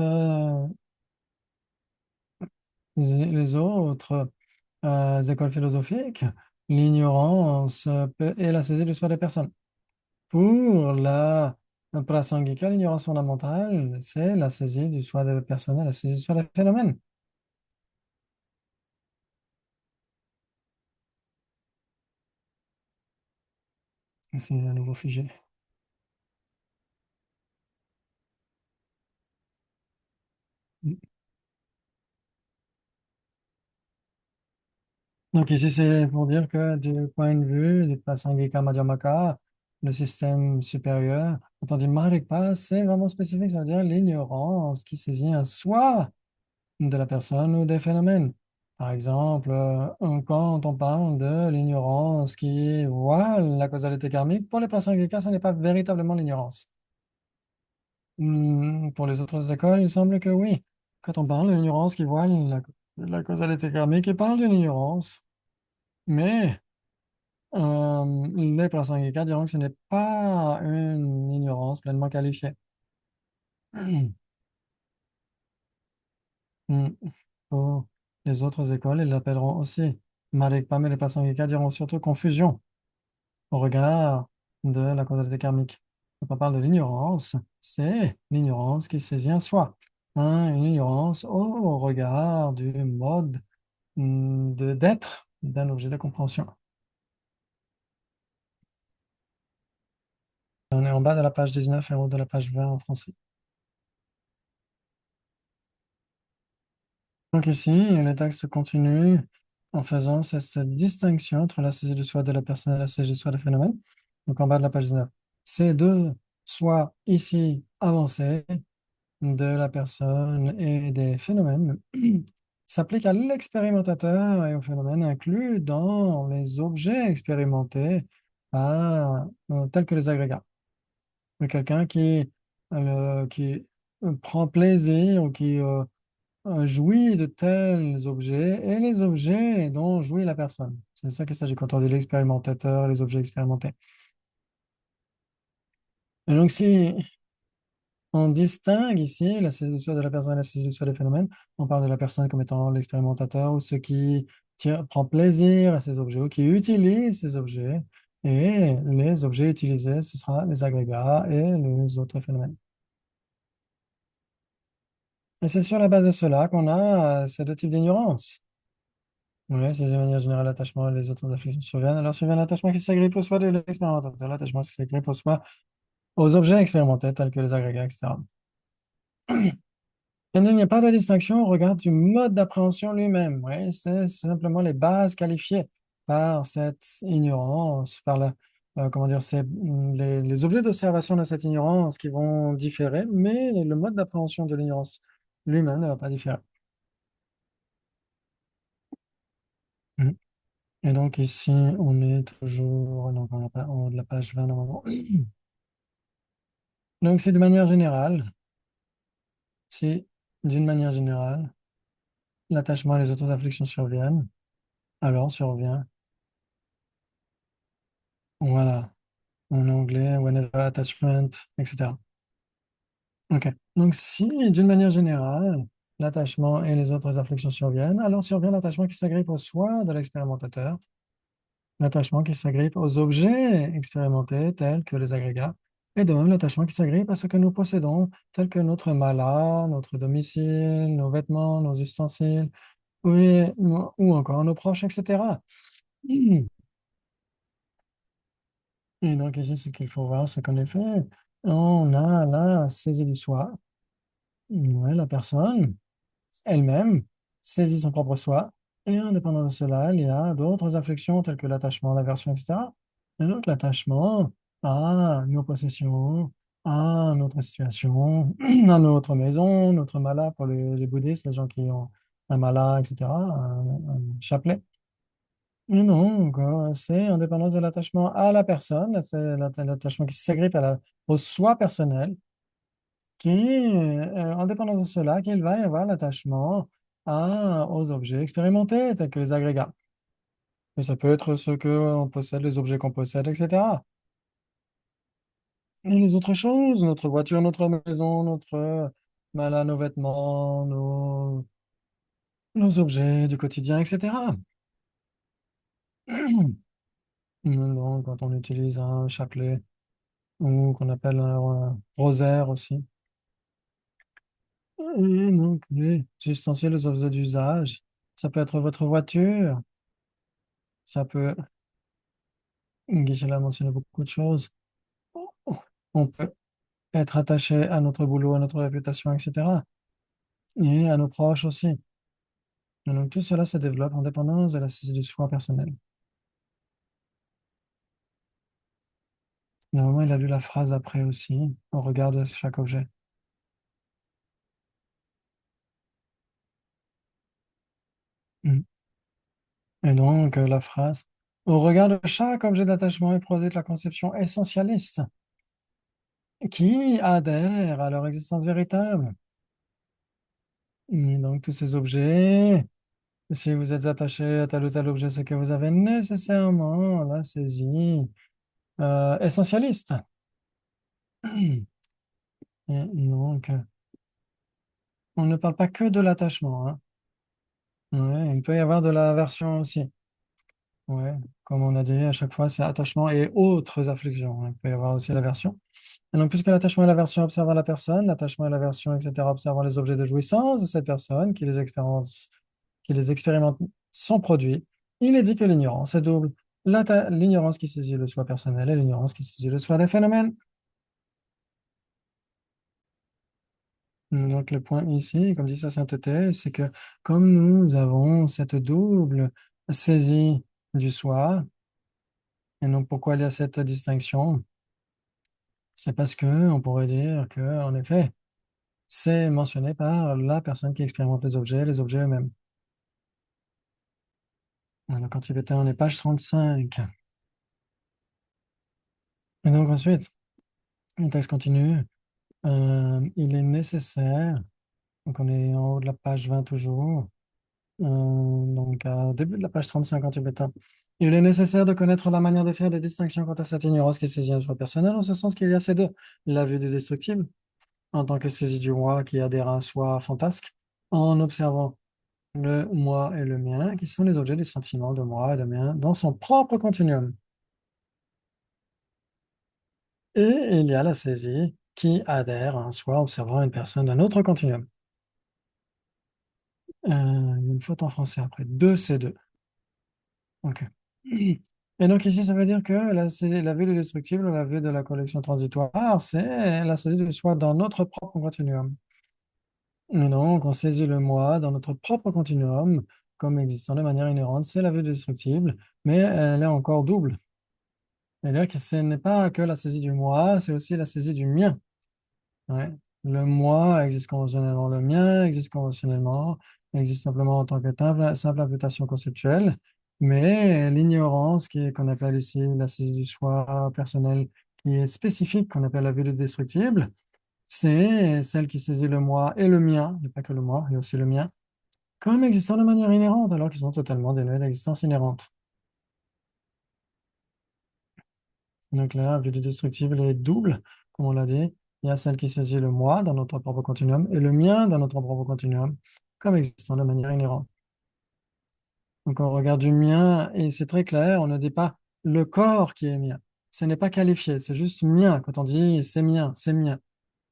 écoles philosophiques, l'ignorance est la saisie du soi des personnes. Pour la prasangika, l'ignorance fondamentale, c'est la saisie du soi des personnes, et la saisie du soi des phénomènes. C'est à nouveau figé. Donc ici, c'est pour dire que du point de vue du Prasangika Madhyamaka, le système supérieur, quand on dit Marikpa, c'est vraiment spécifique, c'est-à-dire l'ignorance qui saisit un soi de la personne ou des phénomènes. Par exemple, quand on parle de l'ignorance qui voit la causalité karmique, pour les Prasangika, ce n'est pas véritablement l'ignorance. Pour les autres écoles, il semble que oui. Quand on parle de l'ignorance qui voit la causalité karmique, il parle d'une ignorance. Mais les prasangika diront que ce n'est pas une ignorance pleinement qualifiée. Hmm. Pour les autres écoles, ils l'appelleront aussi Marikpa, mais les prasangika diront surtout confusion au regard de la causalité karmique. Quand on parle de l'ignorance, c'est l'ignorance qui saisit un soi. Hein, une ignorance au regard du mode d'être d'un objet de compréhension. On est en bas de la page 19 et en haut de la page 20 en français. Donc ici, le texte continue en faisant cette distinction entre la saisie du soi de la personne et la saisie du soi des phénomènes. Donc en bas de la page 19. Ces deux soins ici avancés de la personne et des phénomènes s'applique à l'expérimentateur et aux phénomènes inclus dans les objets expérimentés tels que les agrégats. Quelqu'un qui prend plaisir ou qui jouit de tels objets et les objets dont jouit la personne. C'est ça qu'il s'agit quand on dit l'expérimentateur, les objets expérimentés. Et donc, si on distingue ici la saisie de soi de la personne et la saisie de soi des phénomènes, on parle de la personne comme étant l'expérimentateur ou ce qui prend plaisir à ces objets ou qui utilise ces objets. Et les objets utilisés, ce sera les agrégats et les autres phénomènes. Et c'est sur la base de cela qu'on a ces deux types d'ignorance. Oui, c'est de manière générale l'attachement et les autres affections surviennent. Alors survient l'attachement qui s'agrippe au soi de l'expérimentateur, l'attachement qui s'agrippe au soi aux objets expérimentés tels que les agrégats, etc. Et il n'y a pas de distinction au regard du mode d'appréhension lui-même. Oui, c'est simplement les bases qualifiées par cette ignorance, comment dire, c'est les objets d'observation de cette ignorance qui vont différer, mais le mode d'appréhension de l'ignorance lui-même ne va pas différer. Mm. Et donc ici, on est toujours donc, en haut de la page 20 normalement. Donc c'est de manière générale, si d'une manière générale, l'attachement et les autres afflictions surviennent, alors survient, voilà, en anglais, whenever attachment, etc. OK. Donc si d'une manière générale, l'attachement et les autres afflictions surviennent, alors survient l'attachement qui s'agrippe au soi de l'expérimentateur, l'attachement qui s'agrippe aux objets expérimentés tels que les agrégats, et de même l'attachement qui s'agrippe à ce que nous possédons, tel que notre mala, notre domicile, nos vêtements, nos ustensiles, oui, ou encore nos proches, etc. Et donc ici, ce qu'il faut voir, c'est qu'en effet, on a la saisie du soi, ouais, la personne elle-même saisit son propre soi, et indépendant de cela, il y a d'autres affections telles que l'attachement, l'aversion, etc. Et donc l'attachement à nos possessions, à notre situation, à notre maison, notre mala pour les bouddhistes, les gens qui ont un mala, etc., un chapelet. Mais non, quoi, c'est indépendant de l'attachement à la personne, c'est l'attachement qui s'agrippe au soi personnel, qui, en dépendance de cela, qu'il va y avoir l'attachement aux objets expérimentés, tels que les agrégats. Et ça peut être ce qu'on possède, les objets qu'on possède, etc. Et les autres choses, notre voiture, notre maison, voilà, nos vêtements, nos objets du quotidien, etc. Donc, quand on utilise un chapelet ou qu'on appelle un rosaire aussi. Et donc, les ustensiles, les objets d'usage, ça peut être votre voiture, ça peut Guichel a mentionné beaucoup de choses. On peut être attaché à notre boulot, à notre réputation, etc. Et à nos proches aussi. Et donc tout cela se développe en dépendance de la saisie du soi personnel. Normalement, il a lu la phrase après aussi, au regard de chaque objet. Mm. Et donc la phrase, au regard de chaque objet d'attachement est produite la conception essentialiste qui adhère à leur existence véritable. Et donc tous ces objets, si vous êtes attaché à tel ou tel objet, c'est que vous avez nécessairement la saisie essentialiste. Et donc, on ne parle pas que de l'attachement, hein. Ouais, il peut y avoir de l'aversion aussi. Ouais, comme on a dit, à chaque fois, c'est attachement et autres afflictions. Il peut y avoir aussi l'aversion. Et donc, puisque l'attachement et l'aversion observent la personne, l'attachement et l'aversion, etc., observant les objets de jouissance de cette personne qui les expérimente sont produits, il est dit que l'ignorance est double. L'ignorance qui saisit le soi personnel et l'ignorance qui saisit le soi des phénomènes. Donc, le point ici, comme dit sa sainteté, c'est que comme nous avons cette double saisie du soi, et donc pourquoi il y a cette distinction, c'est parce que on pourrait dire que, en effet, c'est mentionné par la personne qui expérimente les objets eux-mêmes. Alors, quand tibétain, on est page 35. Et donc ensuite, le texte continue. Il est nécessaire, donc on est en haut de la page 20 toujours, donc au début de la page 35 en tibétain. Il est nécessaire de connaître la manière de faire des distinctions quant à cette ignorance qui saisit un soi personnel, en ce sens qu'il y a ces deux, la vue du destructible, en tant que saisie du moi qui adhère à un soi fantasque, en observant le moi et le mien, qui sont les objets du sentiment de moi et de mien, dans son propre continuum. Et il y a la saisie qui adhère à un soi observant une personne d'un autre continuum. Il y a une faute en français après. Deux, c'est deux. OK. Et donc ici, ça veut dire que la vue du destructible, la vue de la collection transitoire, c'est la saisie du soi dans notre propre continuum. Et donc, on saisit le moi dans notre propre continuum comme existant de manière inhérente. C'est la vue du destructible, mais elle est encore double. C'est-à-dire que ce n'est pas que la saisie du moi, c'est aussi la saisie du mien. Ouais. Le moi existe conventionnellement, le mien existe conventionnellement, existe simplement en tant que simple imputation conceptuelle, mais l'ignorance qu'on appelle ici la saisie du soi personnel, qui est spécifique, qu'on appelle la vue du destructible, c'est celle qui saisit le moi et le mien, il n'y a pas que le moi, il y a aussi le mien, comme existant de manière inhérente, alors qu'ils sont totalement dénués d'existence inhérente. Donc là, la vue du destructible est double, comme on l'a dit. Il y a celle qui saisit le moi dans notre propre continuum et le mien dans notre propre continuum, comme existant de manière inhérente. Donc on regarde du mien et c'est très clair, on ne dit pas le corps qui est mien. Ce n'est pas qualifié, c'est juste mien. Quand on dit c'est mien, c'est mien.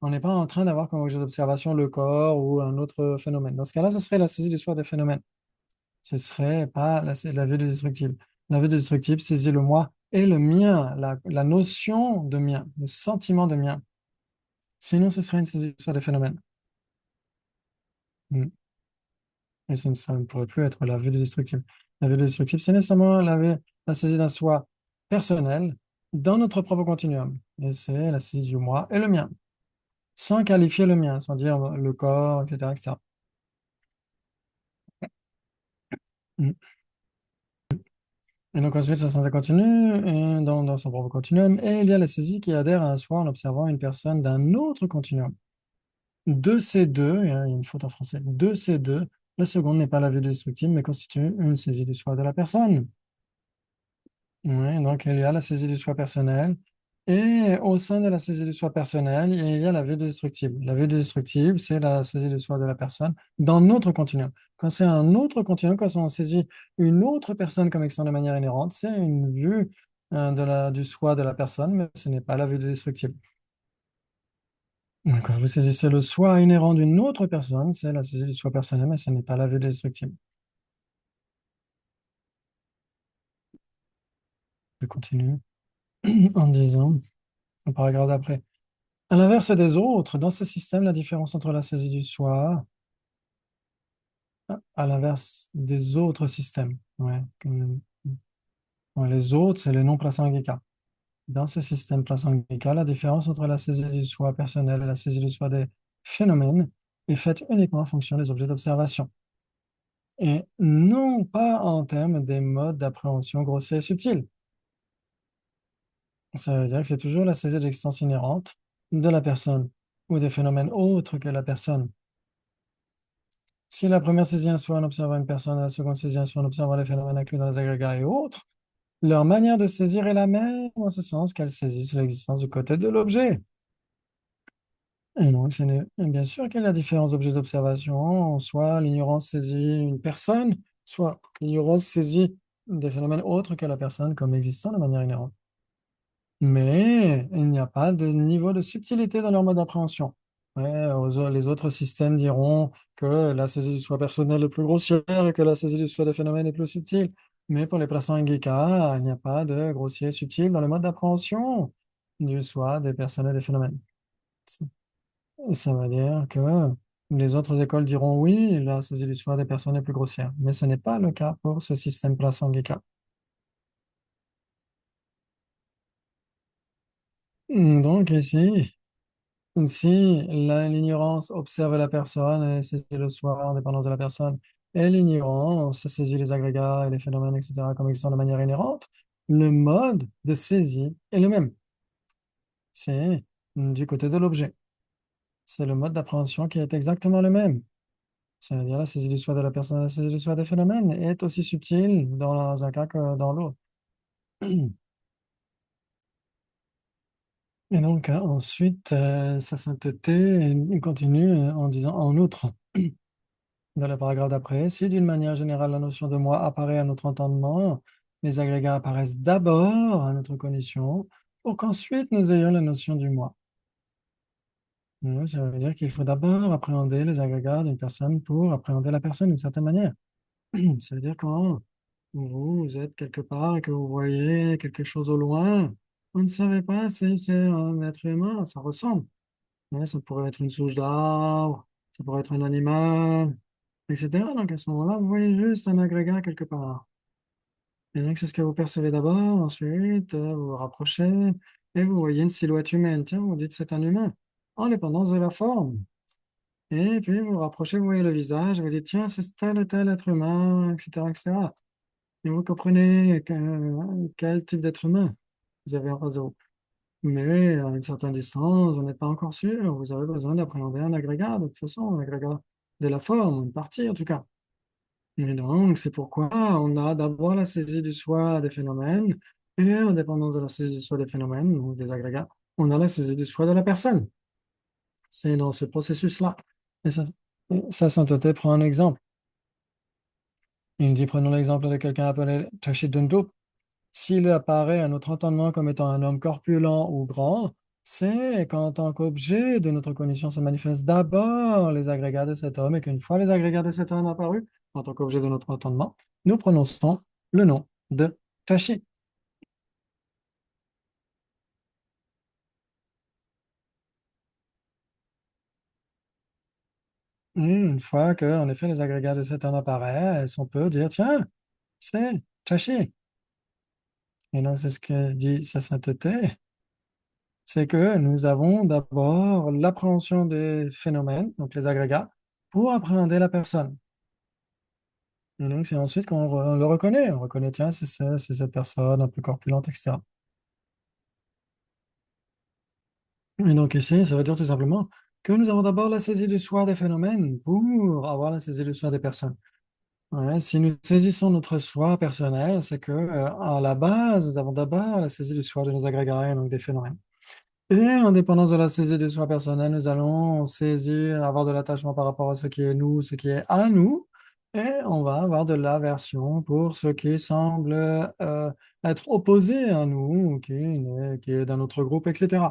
On n'est pas en train d'avoir comme objet d'observation le corps ou un autre phénomène. Dans ce cas-là, ce serait la saisie du soi des phénomènes. Ce serait pas la vue du destructible. La vue du destructible saisit le moi et le mien, la notion de mien, le sentiment de mien. Sinon, ce serait une saisie du soi des phénomènes. Mm. Et ça ne pourrait plus être la vue du destructible. La vue du destructible, c'est nécessairement la saisie d'un soi personnel dans notre propre continuum. Et c'est la saisie du moi et le mien, sans qualifier le mien, sans dire le corps, etc., etc. Mm. Et donc ensuite, ça continue dans son propre continuum. Et il y a la saisie qui adhère à un soi en observant une personne d'un autre continuum. De ces deux, il y a une faute en français, de ces deux, la seconde n'est pas la vue destructible, mais constitue une saisie du soi de la personne. Oui, donc il y a la saisie du soi personnel. Et au sein de la saisie du soi personnel, il y a la vue destructible. La vue destructible, c'est la saisie du soi de la personne dans notre continuum. Quand c'est un autre continuum, quand on saisit une autre personne comme existant de manière inhérente, c'est une vue du soi de la personne, mais ce n'est pas la vue destructible. Quand vous saisissez le soi inhérent d'une autre personne, c'est la saisie du soi personnel, mais ce n'est pas la vue destructible. Je continue en disant, au paragraphe d'après. À l'inverse des autres, dans ce système, la différence entre la saisie du soi, à l'inverse des autres systèmes, ouais, ouais, les autres, c'est les non-prasangika. Dans ce système prasangika, la différence entre la saisie du soi personnel et la saisie du soi des phénomènes est faite uniquement en fonction des objets d'observation, et non pas en termes des modes d'appréhension grossiers et subtils. Ça veut dire que c'est toujours la saisie de l'existence inhérente de la personne ou des phénomènes autres que la personne. Si la première saisit un soi en observant une personne, la seconde saisit un soi en observant les phénomènes inclus dans les agrégats et autres, leur manière de saisir est la même, en ce sens qu'elles saisissent l'existence du côté de l'objet. Et donc, bien sûr qu'il y a différents objets d'observation, soit l'ignorance saisit une personne, soit l'ignorance saisit des phénomènes autres que la personne comme existant de manière inhérente. Mais il n'y a pas de niveau de subtilité dans leur mode d'appréhension. Ouais, les autres systèmes diront que la saisie du soi personnel est plus grossière et que la saisie du soi des phénomènes est plus subtile. Mais pour les prasangika, il n'y a pas de grossier et subtil dans le mode d'appréhension du soi, des personnes et des phénomènes. Ça veut dire que les autres écoles diront oui, la saisie du soi des personnes est plus grossière. Mais ce n'est pas le cas pour ce système prasangika. Donc ici, Si l'ignorance observe la personne et saisit le soi en dépendance de la personne, et l'ignorance saisit les agrégats et les phénomènes, etc., comme ils sont de manière inhérente, le mode de saisie est le même. C'est du côté de l'objet. C'est le mode d'appréhension qui est exactement le même. C'est-à-dire la saisie du soi de la personne, la saisie du soi des phénomènes est aussi subtile dans un cas que dans l'autre. Et donc, ensuite, sa sainteté continue en disant en outre, dans le paragraphe d'après, si d'une manière générale la notion de moi apparaît à notre entendement, les agrégats apparaissent d'abord à notre cognition pour qu'ensuite nous ayons la notion du moi. Ça veut dire qu'il faut d'abord appréhender les agrégats d'une personne pour appréhender la personne d'une certaine manière. Ça veut dire quand vous êtes quelque part et que vous voyez quelque chose au loin, vous ne savez pas si c'est un être humain, ça ressemble. Ouais, ça pourrait être une souche d'arbre, ça pourrait être un animal, etc. Donc à ce moment-là, vous voyez juste un agrégat quelque part. Et donc c'est ce que vous percevez d'abord, ensuite vous vous rapprochez et vous voyez une silhouette humaine. Tiens, vous dites c'est un humain, en dépendance de la forme. Et puis vous vous rapprochez, vous voyez le visage, vous dites tiens, c'est tel ou tel être humain, etc., etc. Et vous comprenez quel type d'être humain vous avez en face de vous. Mais à une certaine distance, vous n'êtes pas encore sûr. Vous avez besoin d'appréhender un agrégat, de toute façon, un agrégat de la forme, une partie en tout cas. Et donc, c'est pourquoi on a d'abord la saisie du soi des phénomènes, et en dépendance de la saisie du soi des phénomènes ou des agrégats, on a la saisie du soi de la personne. C'est dans ce processus-là. Et ça, sa sainteté prend un exemple. Il dit, prenons l'exemple de quelqu'un appelé Tashid Dundub. S'il apparaît à notre entendement comme étant un homme corpulent ou grand, c'est qu'en tant qu'objet de notre cognition se manifestent d'abord les agrégats de cet homme et qu'une fois les agrégats de cet homme apparus en tant qu'objet de notre entendement, nous prononçons le nom de Tashi. Et une fois que, en effet, les agrégats de cet homme apparaissent, on peut dire, tiens, c'est Tashi. Et donc, c'est ce que dit sa sainteté, c'est que nous avons d'abord l'appréhension des phénomènes, donc les agrégats, pour appréhender la personne. Et donc, c'est ensuite on le reconnaît. On reconnaît, tiens, c'est ça, c'est cette personne un peu corpulente, etc. Et donc, ici, ça veut dire tout simplement que nous avons d'abord la saisie du soi des phénomènes pour avoir la saisie du soi des personnes. Ouais, si nous saisissons notre soi personnel, c'est que, à la base, nous avons d'abord la saisie du soi de nos agrégats, et donc des phénomènes. Et en dépendance de la saisie du soi personnel, nous allons saisir, avoir de l'attachement par rapport à ce qui est nous, ce qui est à nous, et on va avoir de l'aversion pour ce qui semble être opposé à nous, qui est d'un autre groupe, etc.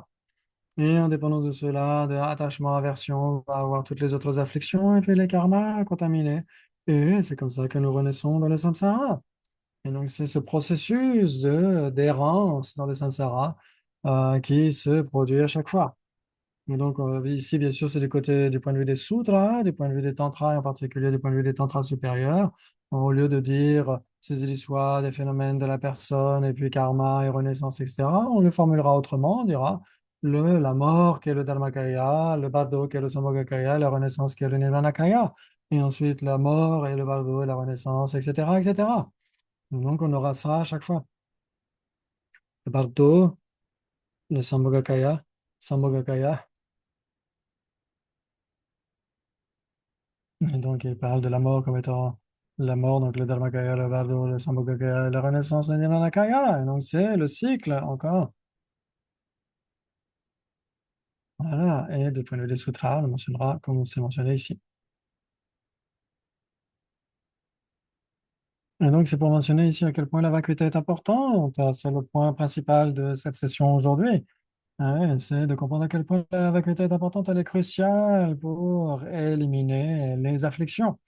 Et en dépendance de cela, de attachement, aversion, on va avoir toutes les autres afflictions et puis les karmas contaminés. Et c'est comme ça que nous renaissons dans le samsara. Et donc, c'est ce processus d'errance dans le samsara qui se produit à chaque fois. Et donc, ici, bien sûr, c'est du côté du point de vue des sutras, du point de vue des tantras, et en particulier du point de vue des tantras supérieurs. Au lieu de dire saisie du soi, des phénomènes de la personne, et puis karma et renaissance, etc., on le formulera autrement. On dira la mort qui est le dharmakaya, le bardo qui est le sambhogakaya, la renaissance qui est le nirvanakaya, et ensuite la mort et le bardo et la renaissance, etc., etc. Donc, on aura ça à chaque fois. Le bardo, le sambhogakaya, sambhogakaya. Et donc, il parle de la mort comme étant la mort, donc le Dharmakaya, le Bardo, le Sambhogakaya, la renaissance, le Nirmanakaya. Et donc, c'est le cycle encore. Voilà. Et du point de vue des sutras, on le mentionnera comme c'est mentionné ici. Et donc, c'est pour mentionner ici à quel point la vacuité est importante. C'est le point principal de cette session aujourd'hui. C'est de comprendre à quel point la vacuité est importante. Elle est cruciale pour éliminer les afflictions.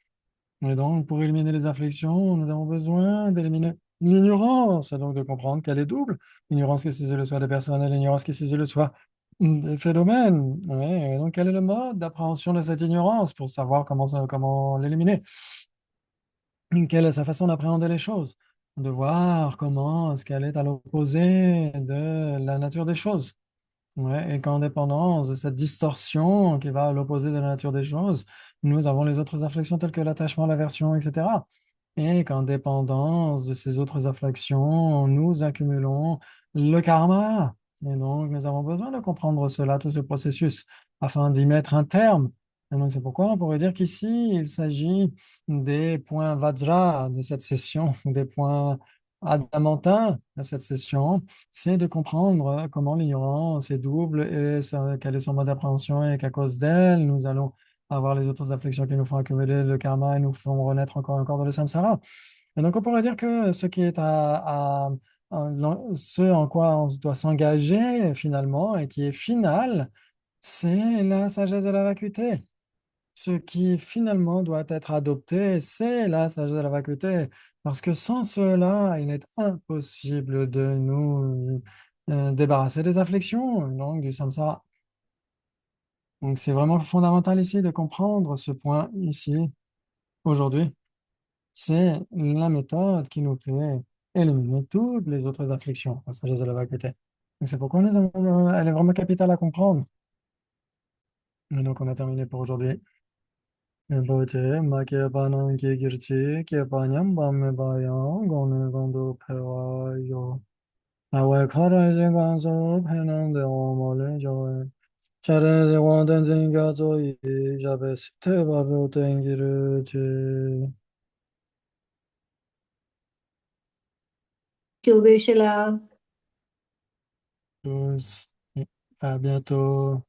Et donc, pour éliminer les afflictions, nous avons besoin d'éliminer l'ignorance, et donc de comprendre qu'elle est double. L'ignorance qui saisit le soi des personnes et l'ignorance qui saisit le soi des phénomènes. Ouais, et donc, quel est le mode d'appréhension de cette ignorance pour savoir comment l'éliminer? Quelle est sa façon d'appréhender les choses? De voir comment est-ce qu'elle est à l'opposé de la nature des choses. Ouais, et qu'en dépendance de cette distorsion qui va à l'opposé de la nature des choses, nous avons les autres affections telles que l'attachement, l'aversion, etc. Et qu'en dépendance de ces autres affections, nous accumulons le karma. Et donc, nous avons besoin de comprendre cela, tout ce processus, afin d'y mettre un terme. Et donc, c'est pourquoi on pourrait dire qu'ici, il s'agit des points Vajra de cette session, des points adamantins de cette session, c'est de comprendre comment l'ignorance est double et quel est son mode d'appréhension et qu'à cause d'elle, nous allons avoir les autres afflictions qui nous font accumuler le karma et nous font renaître encore et encore dans le samsara. Et donc, on pourrait dire que ce qui est ce en quoi on doit s'engager finalement et qui est final, c'est la sagesse de la vacuité. Ce qui finalement doit être adopté, c'est la sagesse de la vacuité. Parce que sans cela, il est impossible de nous débarrasser des afflictions, donc du samsara. Donc, c'est vraiment fondamental ici de comprendre ce point ici, aujourd'hui. C'est la méthode qui nous fait éliminer toutes les autres afflictions, la sagesse de la vacuité. Donc, c'est pourquoi elle est vraiment capitale à comprendre. Et donc, on a terminé pour aujourd'hui. Bote, ma kia panan ki girchi, kia panyam bamme bayan, gonu gondo pewa yo. Awe kara je ganzo penan de omole joe. Chare de wanden zinga zo i jabes te baro tengiru je. Kyogeshila Tous, à bientôt.